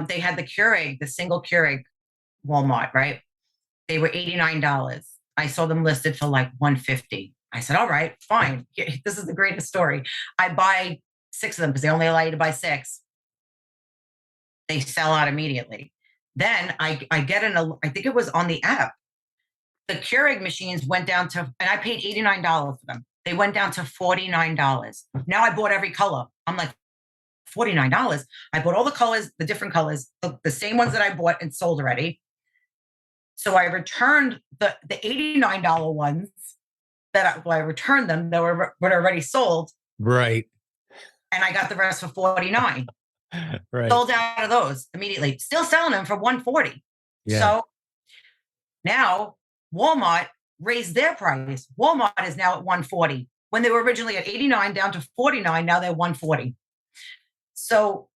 they had the Keurig, the single Keurig Walmart, right? They were $89. I saw them listed for like 150. I said, all right, fine. This is the greatest story. I buy 6 of them because they only allow you to buy 6. They sell out immediately. Then I get I think it was on the app. The Keurig machines went down to, and I paid $89 for them. They went down to $49. Now I bought every color. I'm like, $49. I bought all the colors, the different colors, the same ones that I bought and sold already. So I returned the $89 ones I returned them that were already sold. Right. And I got the rest for 49. Right. Sold out of those immediately. Still selling them for 140. Yeah. So now Walmart raised their price. Walmart is now at 140. When they were originally at 89 down to 49, now they're 140. So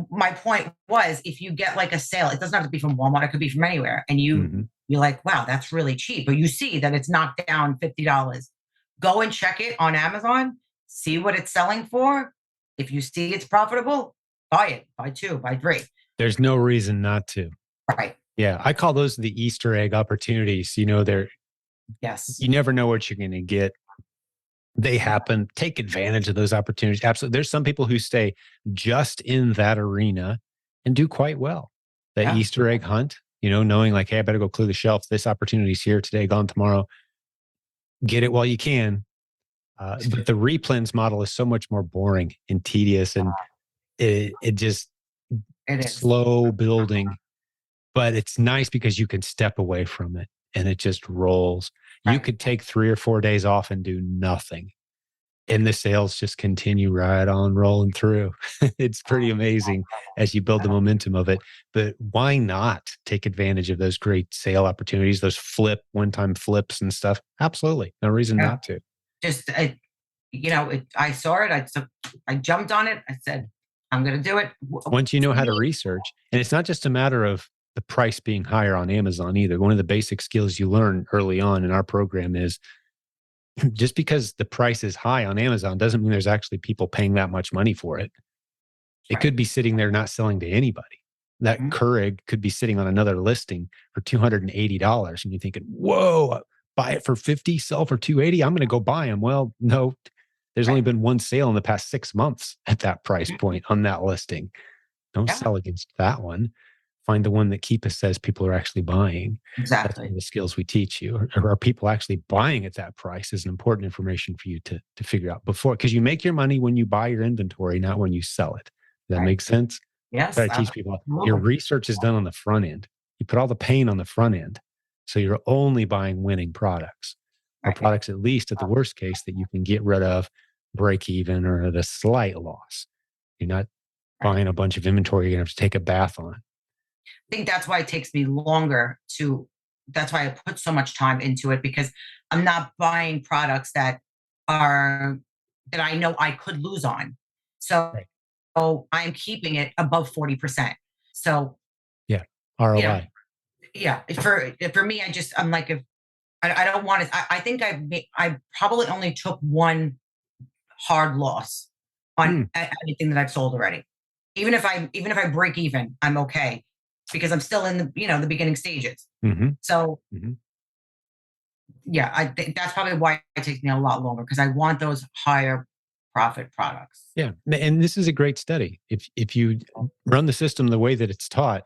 my point was, if you get like a sale, it doesn't have to be from Walmart, it could be from anywhere. And you're like, wow, that's really cheap. But you see that it's knocked down $50. Go and check it on Amazon, see what it's selling for. If you see it's profitable, buy it, buy 2, buy 3. There's no reason not to. Right. Yeah. I call those the Easter egg opportunities. Yes. You never know what you're going to get. They happen. Take advantage of those opportunities. Absolutely. There's some people who stay just in that arena and do quite well. That Easter egg hunt, knowing like, hey, I better go clear the shelf. This opportunity's here today, gone tomorrow. Get it while you can. But the REPLENS model is so much more boring and tedious, and it is slow building. But it's nice because you can step away from it and it just rolls. Right. You could take 3 or 4 days off and do nothing, and the sales just continue right on rolling through. It's pretty amazing as you build the momentum of it. But why not take advantage of those great sale opportunities, those one-time flips and stuff? Absolutely. No reason not to. Just, I saw it. I jumped on it. I said, I'm going to do it. Once you know how to research, and it's not just a matter of the price being higher on Amazon either. One of the basic skills you learn early on in our program is just because the price is high on Amazon doesn't mean there's actually people paying that much money for it. It could be sitting there not selling to anybody. That Keurig could be sitting on another listing for $280, and you're thinking, whoa, buy it for $50, sell for $280. I'm going to go buy them. Well, no, there's only been one sale in the past 6 months at that price point on that listing. Don't sell against that one. Find the one that Keepa says people are actually buying. Exactly. That's one of the skills we teach you. Are people actually buying at that price is an important information for you to figure out before, because you make your money when you buy your inventory, not when you sell it. Does that make sense? Yes. Try to teach people. Your research is done on the front end. You put all the pain on the front end. So you're only buying winning products, or products at least at the worst case that you can get rid of, break even, or at a slight loss. You're not buying a bunch of inventory you're going to have to take a bath on. I think that's why it takes me longer that's why I put so much time into it, because I'm not buying products that I know I could lose on. So, Right. I'm keeping it above 40%. So yeah, ROI. Yeah. For me, I'm like, if I don't want to, I think I probably only took one hard loss on anything that I've sold already. Even if I break even, I'm okay, because I'm still in the beginning stages. So yeah, I think that's probably why it takes me a lot longer, because I want those higher profit products. Yeah. And this is a great study. If you run the system the way that it's taught,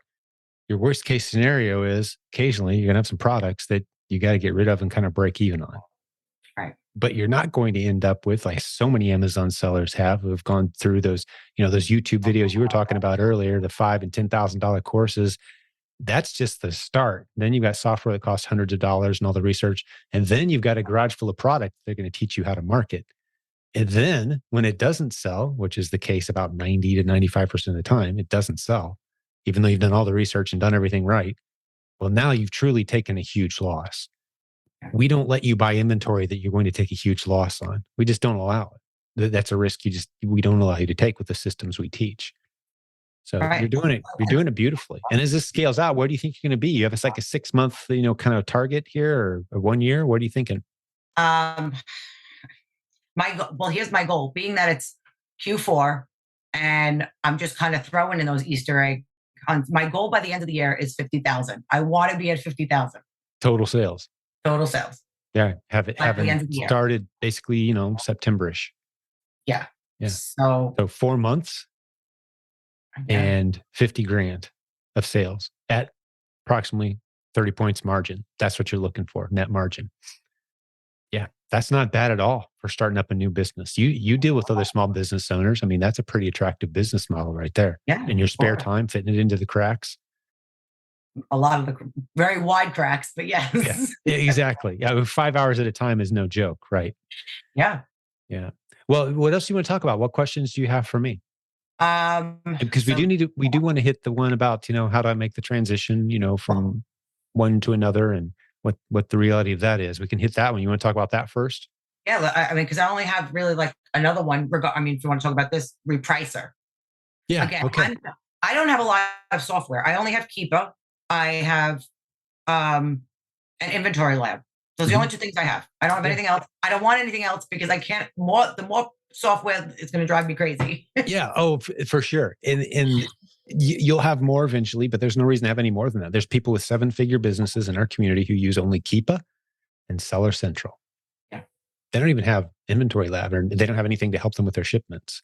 your worst case scenario is occasionally you're going to have some products that you got to get rid of and kind of break even on. Right. But you're not going to end up with, like so many Amazon sellers have, who have gone through those YouTube videos you were talking about earlier, the $5,000 and $10,000 courses. That's just the start. Then you've got software that costs hundreds of dollars and all the research. And then you've got a garage full of product they're going to teach you how to market. And then when it doesn't sell, which is the case about 90 to 95% of the time, it doesn't sell, even though you've done all the research and done everything right. Well, now you've truly taken a huge loss. We don't let you buy inventory that you're going to take a huge loss on. We just don't allow it. That's a risk we don't allow you to take with the systems we teach. So you're doing it beautifully. And as this scales out, where do you think you're going to be? You have like a 6-month, kind of target here, or 1 year? What are you thinking? Here's my goal. Being that it's Q4 and I'm just kind of throwing in those Easter eggs, my goal by the end of the year is 50,000. I want to be at 50,000 total sales. Total sales. Yeah, having started basically, September-ish. Yeah. Yeah. So 4 months and 50 grand of sales at approximately 30 points margin. That's what you're looking for, net margin. Yeah, that's not bad at all for starting up a new business. You deal with other small business owners. I mean, that's a pretty attractive business model right there. Yeah. In your spare time, fitting it into the cracks. A lot of the very wide cracks, but yes. Yeah, exactly. 5 hours at a time is no joke, right? Yeah. Yeah. Well, what else do you want to talk about? What questions do you have for me? Because we do want to hit the one about, how do I make the transition, from one to another, and what the reality of that is. We can hit that one. You want to talk about that first? Yeah. I mean, because I only have really like another one. If you want to talk about this, repricer. Yeah. Again, okay. I don't have a lot of software. I only have Keepa. I have an inventory lab. Those are the only two things I have. I don't have anything else. I don't want anything else, because I can't. The more software, it's going to drive me crazy. Yeah. Oh, for sure. And you'll have more eventually, but there's no reason to have any more than that. There's people with 7-figure businesses in our community who use only Keepa and Seller Central. Yeah. They don't even have inventory lab, or they don't have anything to help them with their shipments.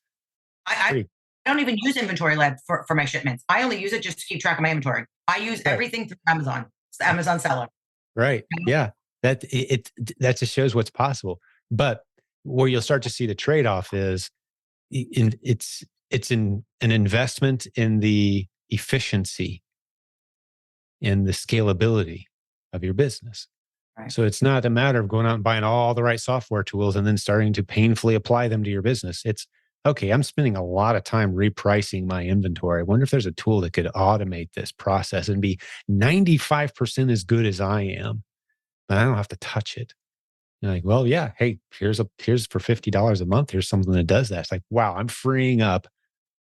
I don't even use inventory lab for my shipments. I only use it just to keep track of my inventory. I use everything through Amazon. It's the Amazon seller. Right. Yeah. That just shows what's possible. But where you'll start to see the trade-off is it's an investment in the efficiency and the scalability of your business. Right. So it's not a matter of going out and buying all the right software tools and then starting to painfully apply them to your business. It's, okay, I'm spending a lot of time repricing my inventory. I wonder if there's a tool that could automate this process and be 95% as good as I am, but I don't have to touch it. You're like, well, yeah, hey, here's for $50 a month. Here's something that does that. It's like, wow, I'm freeing up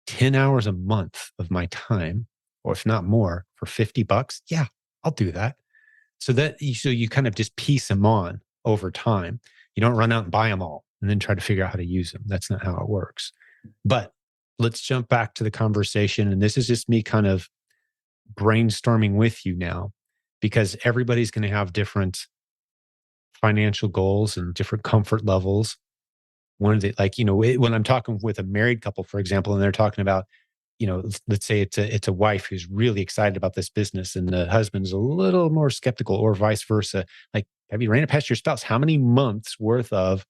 10 hours a month of my time, or if not more, for $50. Yeah, I'll do that. So you kind of just piece them on over time. You don't run out and buy them all and then try to figure out how to use them. That's not how it works. But let's jump back to the conversation. And this is just me kind of brainstorming with you now, because everybody's going to have different financial goals and different comfort levels. One of the, when I'm talking with a married couple, for example, and they're talking about, let's say it's a wife who's really excited about this business and the husband's a little more skeptical, or vice versa. Like, have you ran it past your spouse? How many months worth of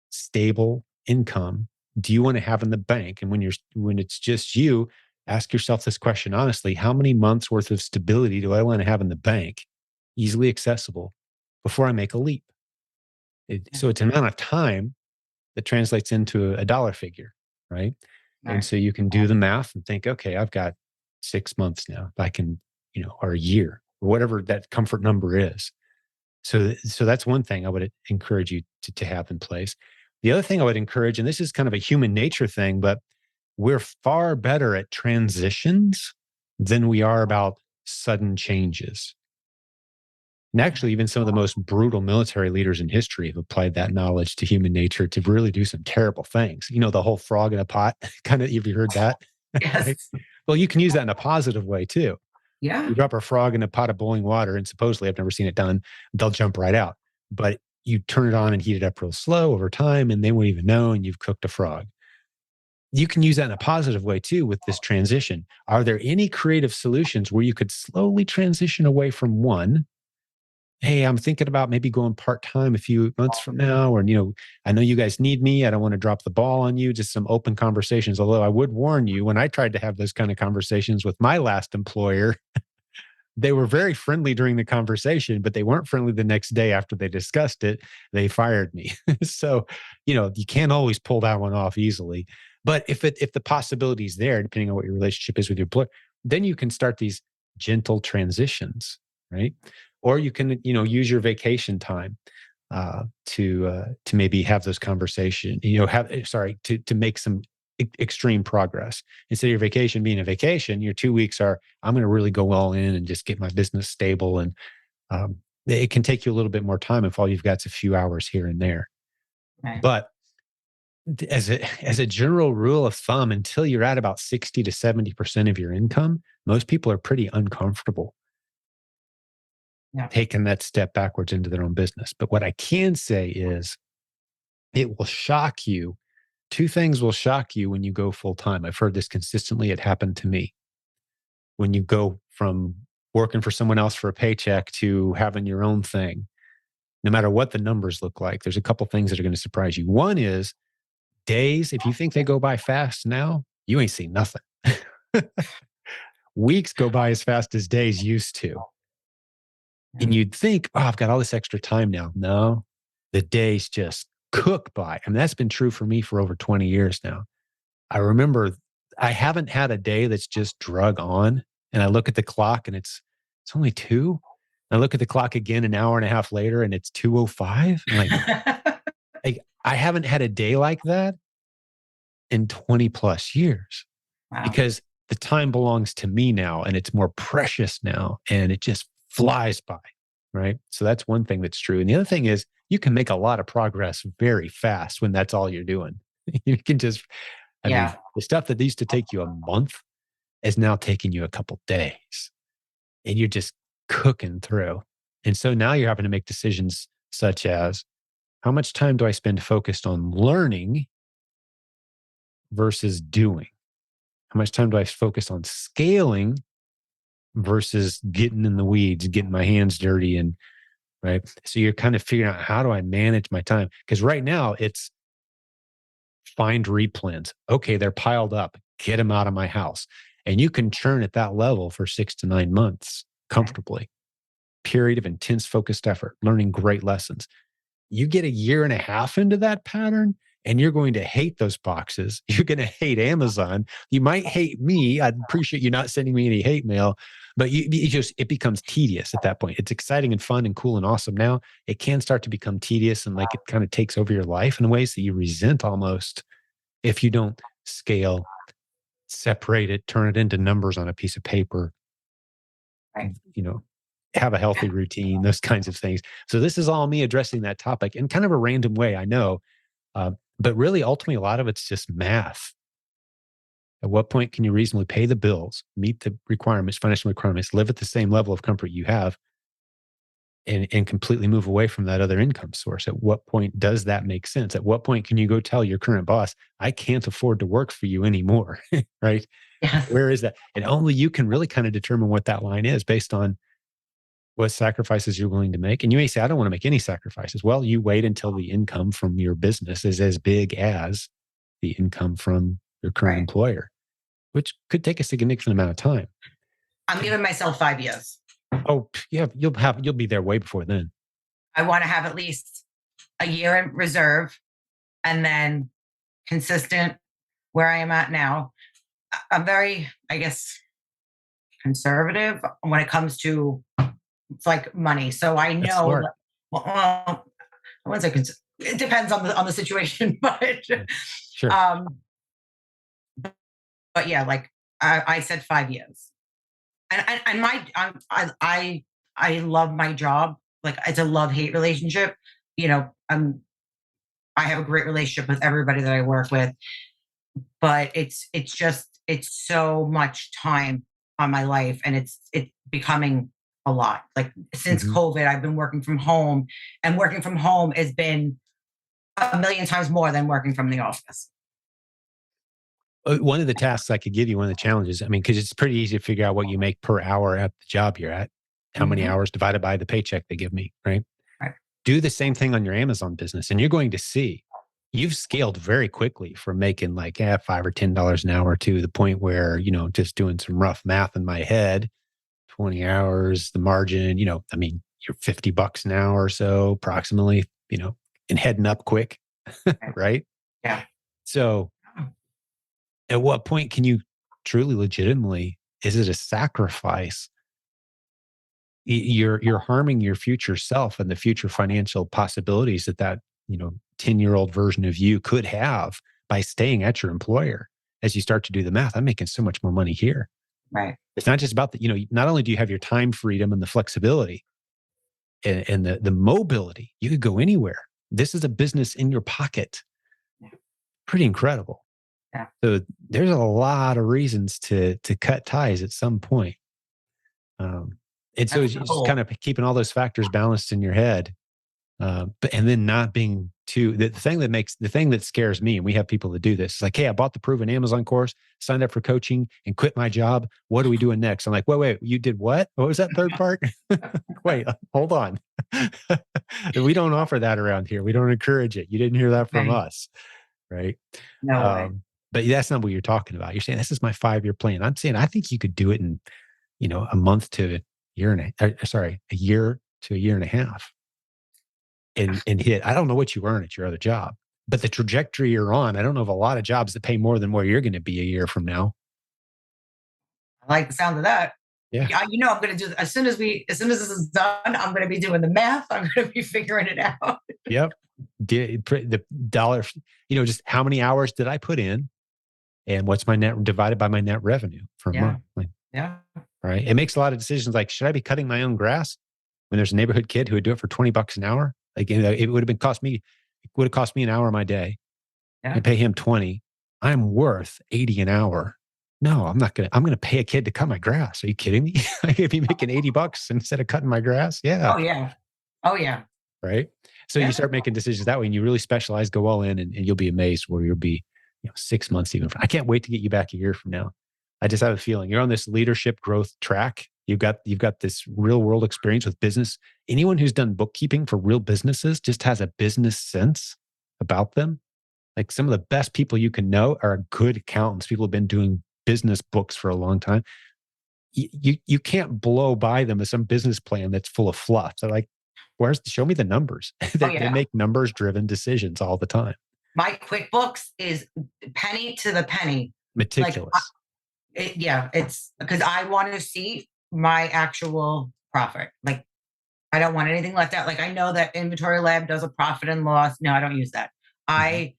stable income do you want to have in the bank? And when it's just you, ask yourself this question honestly: how many months worth of stability do I want to have in the bank, easily accessible, before I make a leap? So it's an amount of time that translates into a dollar figure, right? And so you can do the math and think, okay, I've got 6 months now. I can, or a year, or whatever that comfort number is. So that's one thing I would encourage you to have in place. The other thing I would encourage, and this is kind of a human nature thing, but we're far better at transitions than we are about sudden changes. And actually, even some of the most brutal military leaders in history have applied that knowledge to human nature to really do some terrible things. The whole frog in a pot kind of, have you heard that? Yes. Well, you can use that in a positive way too. Yeah. You drop a frog in a pot of boiling water, and supposedly, I've never seen it done, they'll jump right out. But you turn it on and heat it up real slow over time, and they won't even know, and you've cooked a frog. You can use that in a positive way too with this transition. Are there any creative solutions where you could slowly transition away from one? Hey, I'm thinking about maybe going part-time a few months from now, or, I know you guys need me. I don't want to drop the ball on you. Just some open conversations. Although I would warn you, when I tried to have those kind of conversations with my last employer, they were very friendly during the conversation, but they weren't friendly the next day after they discussed it. They fired me. So, you can't always pull that one off easily. But if the possibility is there, depending on what your relationship is with your employer, then you can start these gentle transitions, right? Or you can, use your vacation time to maybe have those conversations. To make some extreme progress. Instead of your vacation being a vacation, your 2 weeks are, I'm going to really go all in and just get my business stable. And it can take you a little bit more time if all you've got is a few hours here and there. Right. But as a general rule of thumb, until you're at about 60 to 70% of your income, most people are pretty uncomfortable taking that step backwards into their own business. But what I can say is it will shock you. Two things will shock you when you go full time. I've heard this consistently. It happened to me. When you go from working for someone else for a paycheck to having your own thing, no matter what the numbers look like, there's a couple things that are going to surprise you. One is days. If you think they go by fast now, you ain't seen nothing. Weeks go by as fast as days used to. And you'd think, oh, I've got all this extra time now. No, the days just cook by. And that's been true for me for over 20 years now. I remember I haven't had a day that's just drug on. And I look at the clock and it's only 2. I look at the clock again an hour and a half later and it's 2:05. Like I haven't had a day like that in 20 plus years. Wow. Because the time belongs to me now and it's more precious now and it just flies by, right? So that's one thing that's true. And the other thing is you can make a lot of progress very fast when that's all you're doing. You can just, I mean, the stuff that used to take you a month is now taking you a couple days and you're just cooking through. And so now you're having to make decisions such as how much time do I spend focused on learning versus doing? How much time do I focus on scaling versus getting in the weeds, getting my hands dirty? And right. So you're kind of figuring out, how do I manage my time? Because right now it's find replens. Okay, they're piled up. Get them out of my house. And you can churn at that level for 6 to 9 months comfortably. Period of intense focused effort, learning great lessons. You get a year and a half into that pattern, and you're going to hate those boxes. You're going to hate Amazon. You might hate me. I'd appreciate you not sending me any hate mail, but it becomes tedious at that point. It's exciting and fun and cool and awesome now. It can start to become tedious and like it kind of takes over your life in ways that you resent almost if you don't scale, separate it, turn it into numbers on a piece of paper, have a healthy routine, those kinds of things. So this is all me addressing that topic in kind of a random way, I know. But really, ultimately, a lot of it's just math. At what point can you reasonably pay the bills, meet the requirements, financial requirements, live at the same level of comfort you have, and completely move away from that other income source? At what point does that make sense? At what point can you go tell your current boss, I can't afford to work for you anymore, right? Yes. Where is that? And only you can really kind of determine what that line is based on what sacrifices you're willing to make. And you may say, I don't want to make any sacrifices. Well, you wait until the income from your business is as big as the income from your current employer, which could take a significant amount of time. I'm giving myself 5 years. Oh, yeah, you'll be there way before then. I want to have at least a year in reserve and then consistent where I am at now, I'm very, I guess, conservative when it comes to like money. So I That's know, smart. like, well, I wouldn't say it depends on the situation, but Sure. um, but yeah, like I said 5 years, and I love my job. Like it's a love hate relationship. You know, I have a great relationship with everybody that I work with, but it's so much time on my life, and it's becoming a lot. Like since Mhm. COVID, I've been working from home, and working from home has been a million times more than working from the office. One of the tasks I could give you, one of the challenges, I mean, because it's pretty easy to figure out what you make per hour at the job you're at, how many Hmm. hours divided by the paycheck they give me, right? Right. Do the same thing on your Amazon business, and you're going to see you've scaled very quickly from making like $5 or $10 an hour to the point where, just doing some rough math in my head, 20 hours, the margin, I mean, you're $50 an hour or so approximately, and heading up quick, Right. right? Yeah. So at what point can you truly legitimately, is it a sacrifice? You're harming your future self and the future financial possibilities that 10-year-old version of you could have by staying at your employer. As you start to do the math, I'm making so much more money here. Right. It's not just about not only do you have your time freedom and the flexibility and the mobility, you could go anywhere. This is a business in your pocket. Yeah. Pretty incredible. Yeah. So there's a lot of reasons to cut ties at some point. And so That's it's the just kind goal. of keeping all those factors balanced in your head. But and then not being too the thing that scares me, and we have people that do this. It's like, hey, I bought the proven Amazon course, signed up for coaching, and quit my job. What are we doing next? I'm like, wait, you did what? What was that third part? Wait, hold on. We don't offer that around here. We don't encourage it. You didn't hear that from Okay. us, right? No way. But that's not what you're talking about. You're saying this is my 5-year plan. I'm saying I think you could do it in a month to a year a year to a year and a half and hit. I don't know what you earn at your other job, but the trajectory you're on, I don't know of a lot of jobs that pay more than where you're going to be a year from now. I like the sound of that. Yeah. Yeah, I'm going to do as soon as this is done, I'm going to be doing the math. I'm going to be figuring it out. Yep. The dollar, just how many hours did I put in and what's my net divided by my net revenue for a Yeah. month? Like, Yeah. right. It makes a lot of decisions like, should I be cutting my own grass when there's a neighborhood kid who would do it for $20 an hour? Like, it would have cost me an hour of my day. Yeah. I pay him 20. I'm worth 80 an hour. No, I'm gonna pay a kid to cut my grass. Are you kidding me? I could be making $80 instead of cutting my grass. Yeah. Oh yeah. Oh yeah. Right. So you Yeah. start making decisions that way and you really specialize, go all in, and you'll be amazed where you'll be, 6 months even. I can't wait to get you back a year from now. I just have a feeling you're on this leadership growth track. You've got this real world experience with business. Anyone who's done bookkeeping for real businesses just has a business sense about them. Like some of the best people you can know are good accountants. People have been doing business books for a long time. You can't blow by them with some business plan that's full of fluff. They're like, show me the numbers. Oh They yeah. make numbers driven decisions all the time. My QuickBooks is penny to the penny. Like, Meticulous. yeah, it's because I want to see my actual profit. Like, I don't want anything left out. Like, I know that Inventory Lab does a profit and loss. No, I don't use that. Mhm. I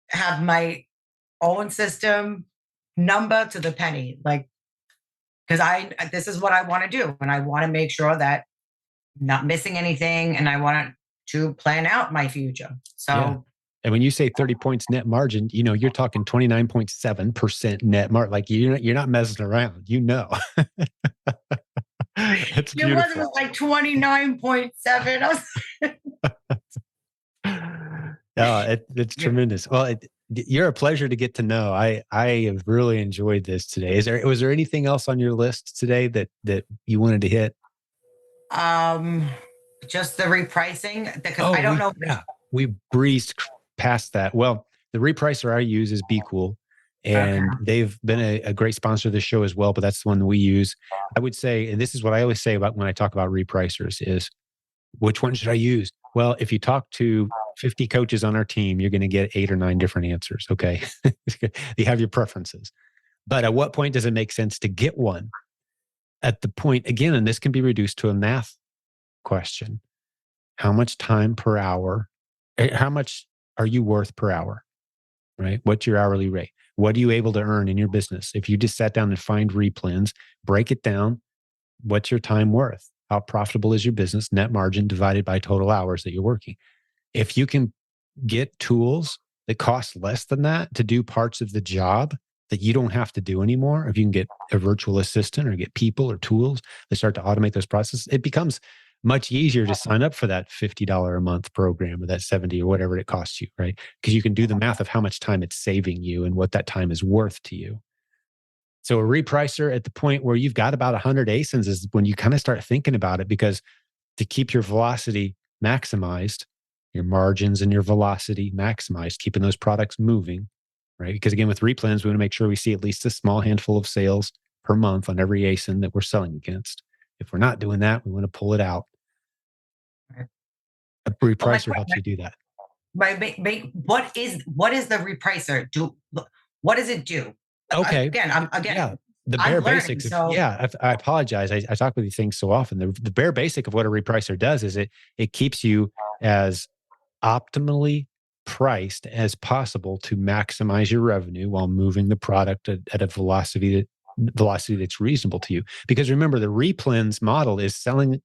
have my own system, number to the penny. Like, because this is what I want to do, and I want to make sure that I'm not missing anything, and I want to plan out my future. Yeah. So And when you say 30 points net margin, you're talking 29.7% net margin. Like you're not messing around, It's it wasn't beautiful. like 29.7. Yeah, it's Yeah. tremendous. Well, you're a pleasure to get to know. I have really enjoyed this today. Was there anything else on your list today that you wanted to hit? Um, just the repricing because Oh, I don't know. we breezed past that. Well, the repricer I use is Be Cool, Okay. and they've been a great sponsor of the show as well. But that's the one that we use. I would say, and this is what I always say about when I talk about repricers is, which one should I use? Well, if you talk to 50 coaches on our team, you're going to get 8 or 9 different answers. Okay. You have your preferences. But at what point does it make sense to get one? At the point, again, and this can be reduced to a math question. How much time per hour? How much are you worth per hour? Right? What's your hourly rate? What are you able to earn in your business? If you just sat down and find REPLENS, break it down. What's your time worth? How profitable is your business? Net margin divided by total hours that you're working. If you can get tools that cost less than that to do parts of the job that you don't have to do anymore, if you can get a virtual assistant or get people or tools that start to automate those processes, it becomes much easier to sign up for that $50 a month program or that 70 or whatever it costs you, right? Because you can do the math of how much time it's saving you and what that time is worth to you. So a repricer at the point where you've got about 100 ASINs is when you kind of start thinking about it, because to keep your velocity maximized, your margins and your velocity maximized, keeping those products moving, right? Because again, with REPLENS, we want to make sure we see at least a small handful of sales per month on every ASIN that we're selling against. If we're not doing that, we want to pull it out. A repricer helps you do that. What is the repricer? What does it do? Okay. Yeah, the bare basics. I apologize. I talk with these things so often. The bare basic of what a repricer does is it keeps you as optimally priced as possible to maximize your revenue while moving the product at a velocity that's reasonable to you. Because remember, the REPLENS model is selling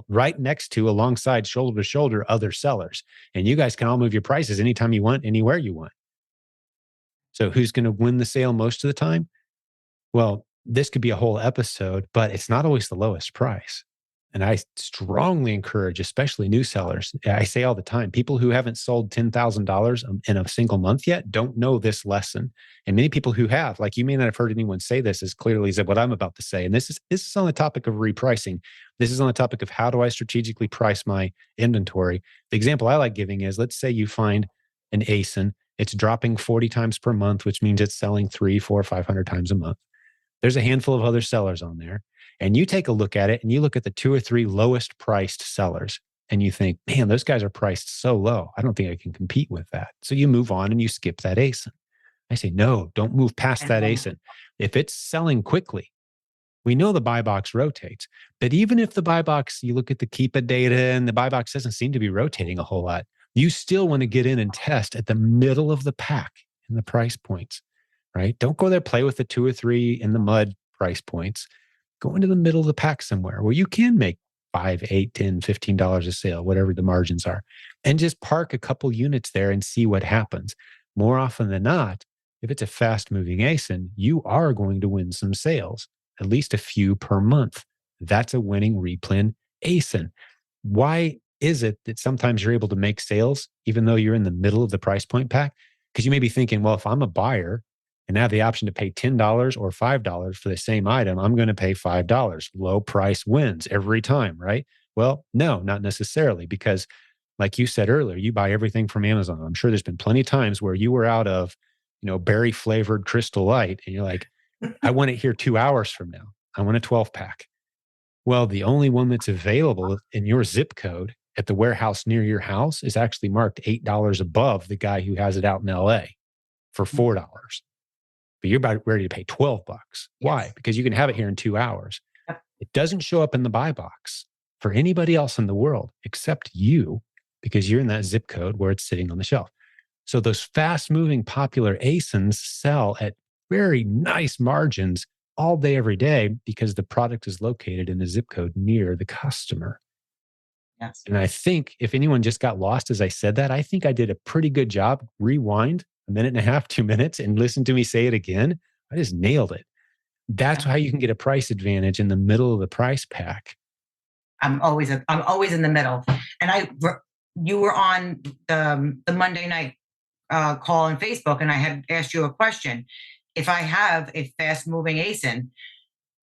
right next to, alongside, shoulder to shoulder, other sellers. And you guys can all move your prices anytime you want, anywhere you want. So who's going to win the sale most of the time? Well, this could be a whole episode, but it's not always the lowest price. And I strongly encourage, especially new sellers. I say all the time, people who haven't sold $10,000 in a single month yet don't know this lesson. And many people who have, like, you may not have heard anyone say this as clearly as what I'm about to say. And this is on the topic of repricing. This is on the topic of how do I strategically price my inventory. The example I like giving is, let's say you find an ASIN. It's dropping 40 times per month, which means it's selling 300, 400, 500 times a month. There's a handful of other sellers on there. And you take a look at it and you look at the 2 or 3 lowest priced sellers and you think, man, those guys are priced so low. I don't think I can compete with that. So you move on and you skip that ASIN. I say, no, don't move past that ASIN. If it's selling quickly, we know the buy box rotates. But even if the buy box, you look at the Keepa data and the buy box doesn't seem to be rotating a whole lot, you still want to get in and test at the middle of the pack in the price points, right? Don't go there, play with the 2 or 3 in the mud price points. Go into the middle of the pack somewhere where you can make $5, $8, $10, $15 a sale, whatever the margins are, and just park a couple units there and see what happens. More often than not, if it's a fast moving ASIN, you are going to win some sales, at least a few per month. That's a winning replen ASIN. Why is it that sometimes you're able to make sales even though you're in the middle of the price point pack? Because you may be thinking, well, if I'm a buyer and I have the option to pay $10 or $5 for the same item, I'm going to pay $5. Low price wins every time, right? Well, no, not necessarily, because like you said earlier, you buy everything from Amazon. I'm sure there's been plenty of times where you were out of, berry flavored Crystal Light and you're like, I want it here 2 hours from now. I want a 12 pack. Well, the only one that's available in your zip code at the warehouse near your house is actually marked $8 above the guy who has it out in LA for $4. But you're about ready to pay $12. Yes. Why? Because you can have it here in 2 hours. It doesn't show up in the buy box for anybody else in the world except you, because you're in that zip code where it's sitting on the shelf. So those fast moving popular ASINs sell at very nice margins all day, every day, because the product is located in a zip code near the customer. Yes. And I think if anyone just got lost as I said that, I think I did a pretty good job. Rewind a minute and a half, 2 minutes, and listen to me say it again. I just nailed it. That's how you can get a price advantage in the middle of the price pack. I'm always in the middle. And you were on the Monday night call on Facebook, and I had asked you a question. If I have a fast moving ASIN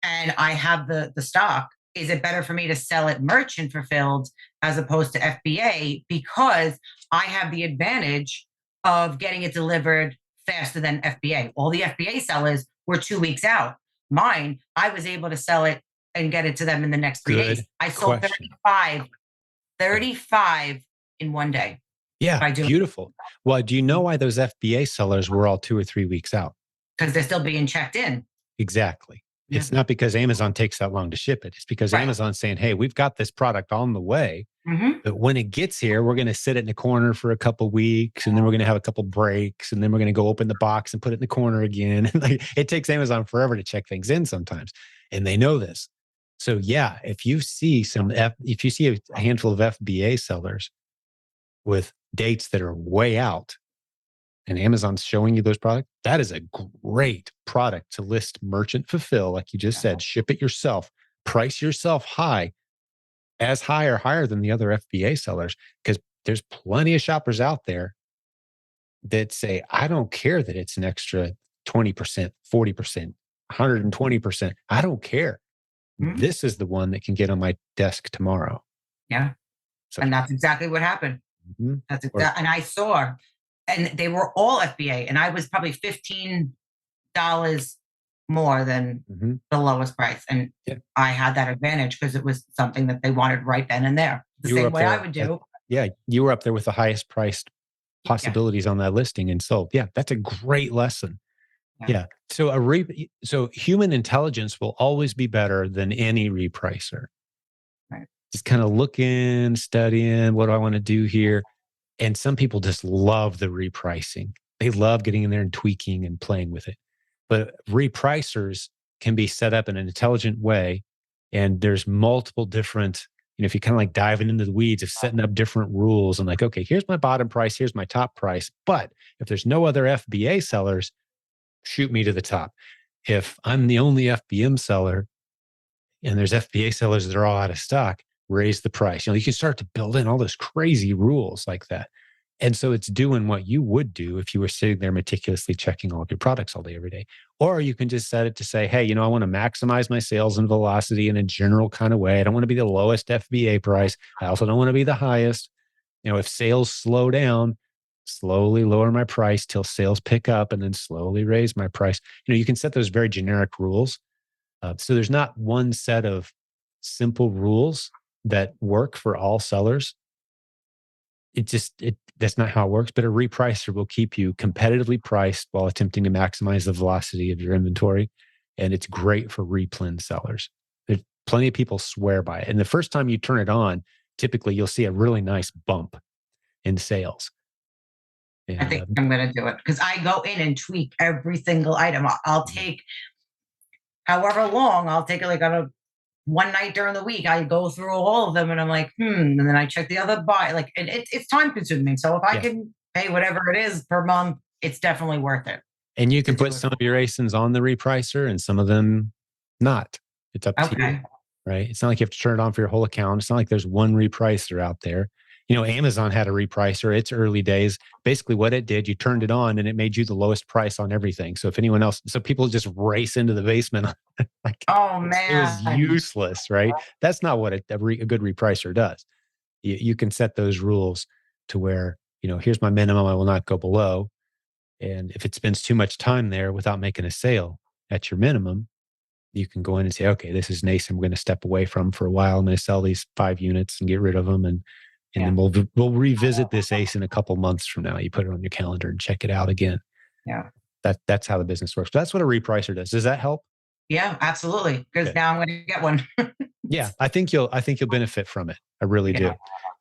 and I have the stock, is it better for me to sell it merchant fulfilled as opposed to FBA, because I have the advantage of getting it delivered faster than FBA? All the FBA sellers were 2 weeks out. Mine, I was able to sell it and get it to them in the next 3 days. I sold 35 in one day. Yeah, beautiful. Well, do you know why those FBA sellers were all 2 or 3 weeks out? Because they're still being checked in. Exactly. Yeah. It's not because Amazon takes that long to ship it. It's because Amazon's saying, hey, we've got this product on the way. But when it gets here, we're going to sit it in the corner for a couple weeks, and then we're going to have a couple breaks, and then we're going to go open the box and put it in the corner again. Like, it takes Amazon forever to check things in sometimes, and they know this. So yeah, if you see a handful of FBA sellers with dates that are way out, and Amazon's showing you those products, that is a great product to list, merchant fulfill, like you just said, ship it yourself, price yourself high, as high or higher than the other FBA sellers, because there's plenty of shoppers out there that say, I don't care that it's an extra 20%, 40%, 120%. I don't care. This is the one that can get on my desk tomorrow. Yeah. So, and that's exactly what happened. That's exactly, and I saw, and they were all FBA, and I was probably $15 more than the lowest price. And I had that advantage because it was something that they wanted right then and there. The same way I would do. You were up there with the highest priced possibilities on that listing and sold. Yeah, that's a great lesson. Yeah. So human intelligence will always be better than any repricer. Right. Just kind of looking, studying, what do I want to do here? And some people just love the repricing. They love getting in there and tweaking and playing with it. But repricers can be set up in an intelligent way. And there's multiple different, if you kind of like diving into the weeds of setting up different rules and like, okay, here's my bottom price, here's my top price. But if there's no other FBA sellers, shoot me to the top. If I'm the only FBM seller and there's FBA sellers that are all out of stock, raise the price. You can start to build in all those crazy rules like that. And so it's doing what you would do if you were sitting there meticulously checking all of your products all day, every day. Or you can just set it to say, hey, I want to maximize my sales and velocity in a general kind of way. I don't want to be the lowest FBA price. I also don't want to be the highest. If sales slow down, slowly lower my price till sales pick up and then slowly raise my price. You can set those very generic rules. So there's not one set of simple rules that work for all sellers. That's not how it works, but a repricer will keep you competitively priced while attempting to maximize the velocity of your inventory. And it's great for REPLENS sellers. There's plenty of people swear by it. And the first time you turn it on, typically you'll see a really nice bump in sales. And, I think I'm going to do it because I go in and tweak every single item. I'll take however long, I'll take it like on a one night during the week. I go through all of them and I'm like, and then I check the other buy. Like, and it's time consuming. So if I can pay whatever it is per month, it's definitely worth it. And you can put some of your ASINs on the repricer and some of them not. It's up to you, right? It's not like you have to turn it on for your whole account. It's not like there's one repricer out there. Amazon had a repricer. It's early days. Basically what it did, you turned it on and it made you the lowest price on everything. So if anyone else, people just race into the basement. Like, oh man, it was useless, right? That's not what a good repricer does. You can set those rules to where, here's my minimum. I will not go below. And if it spends too much time there without making a sale at your minimum, you can go in and say, okay, this is nice. I'm going to step away from for a while. I'm going to sell these 5 units and get rid of them. And then we'll revisit this ACE in a couple months from now. You put it on your calendar and check it out again. Yeah. That's how the business works. But that's what a repricer does. Does that help? Yeah, absolutely. Because now I'm going to get one. Yeah, I think you'll benefit from it. I really do.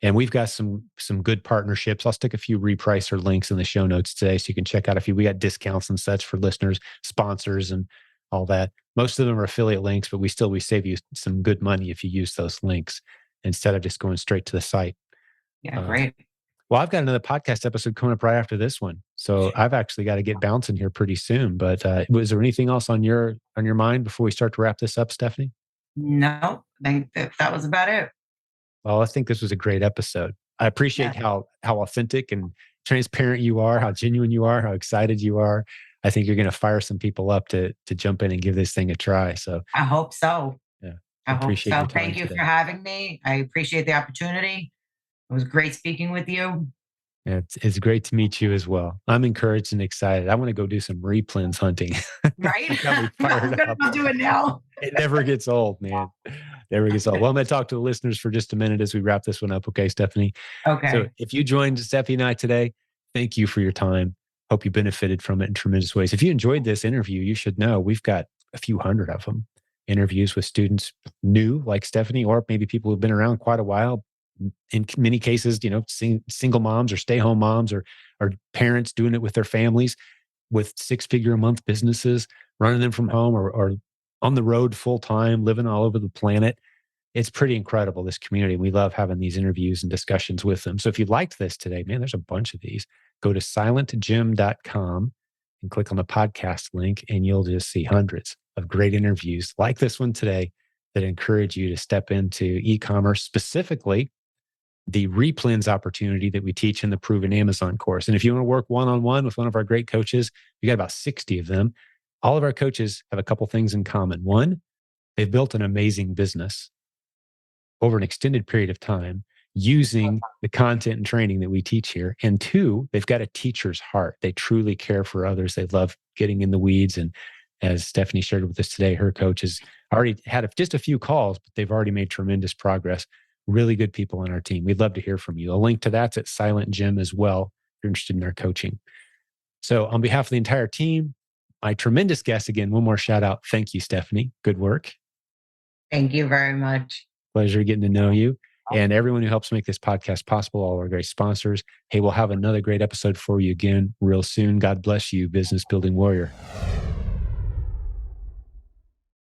And we've got some good partnerships. I'll stick a few repricer links in the show notes today, so you can check out we got discounts and such for listeners, sponsors, and all that. Most of them are affiliate links, but we save you some good money if you use those links instead of just going straight to the site. Yeah, great. Well, I've got another podcast episode coming up right after this one, so I've actually got to get bouncing here pretty soon. But was there anything else on your mind before we start to wrap this up, Stephanie? No, I think that was about it. Well, I think this was a great episode. I appreciate how authentic and transparent you are, how genuine you are, how excited you are. I think you're going to fire some people up to jump in and give this thing a try. So I hope so. Yeah, I hope so. Thank you for having me. I appreciate the opportunity. It was great speaking with you. Yeah, it's great to meet you as well. I'm encouraged and excited. I want to go do some REPLENS hunting. Right? I'm going to do it now. It never gets old, man. There we go. Well, I'm going to talk to the listeners for just a minute as we wrap this one up. Okay, Stephanie. Okay. So if you joined Stephanie and I today, thank you for your time. Hope you benefited from it in tremendous ways. If you enjoyed this interview, you should know we've got a few hundred of them. Interviews with students new like Stephanie, or maybe people who've been around quite a while. In many cases, single moms or stay-home moms or parents doing it with their families with six-figure a month businesses, running them from home or on the road full-time, living all over the planet. It's pretty incredible, this community. We love having these interviews and discussions with them. So if you liked this today, man, there's a bunch of these. Go to silentjimdotcom and click on the podcast link, and you'll just see hundreds of great interviews like this one today that encourage you to step into e-commerce, specifically the REPLENS opportunity that we teach in the Proven Amazon course. And if you want to work one-on-one with one of our great coaches, we got about 60 of them. All of our coaches have a couple things in common. One, they've built an amazing business over an extended period of time using the content and training that we teach here. And two, they've got a teacher's heart. They truly care for others. They love getting in the weeds. And as Stephanie shared with us today, her coach has already had just a few calls, but they've already made tremendous progress. Really good people on our team. We'd love to hear from you. A link to that's at Silent Jim as well, if you're interested in our coaching. So on behalf of the entire team, my tremendous guest, again, one more shout out. Thank you, Stephanie. Good work. Thank you very much. Pleasure getting to know you. And everyone who helps make this podcast possible, all our great sponsors. Hey, we'll have another great episode for you again real soon. God bless you, business building warrior.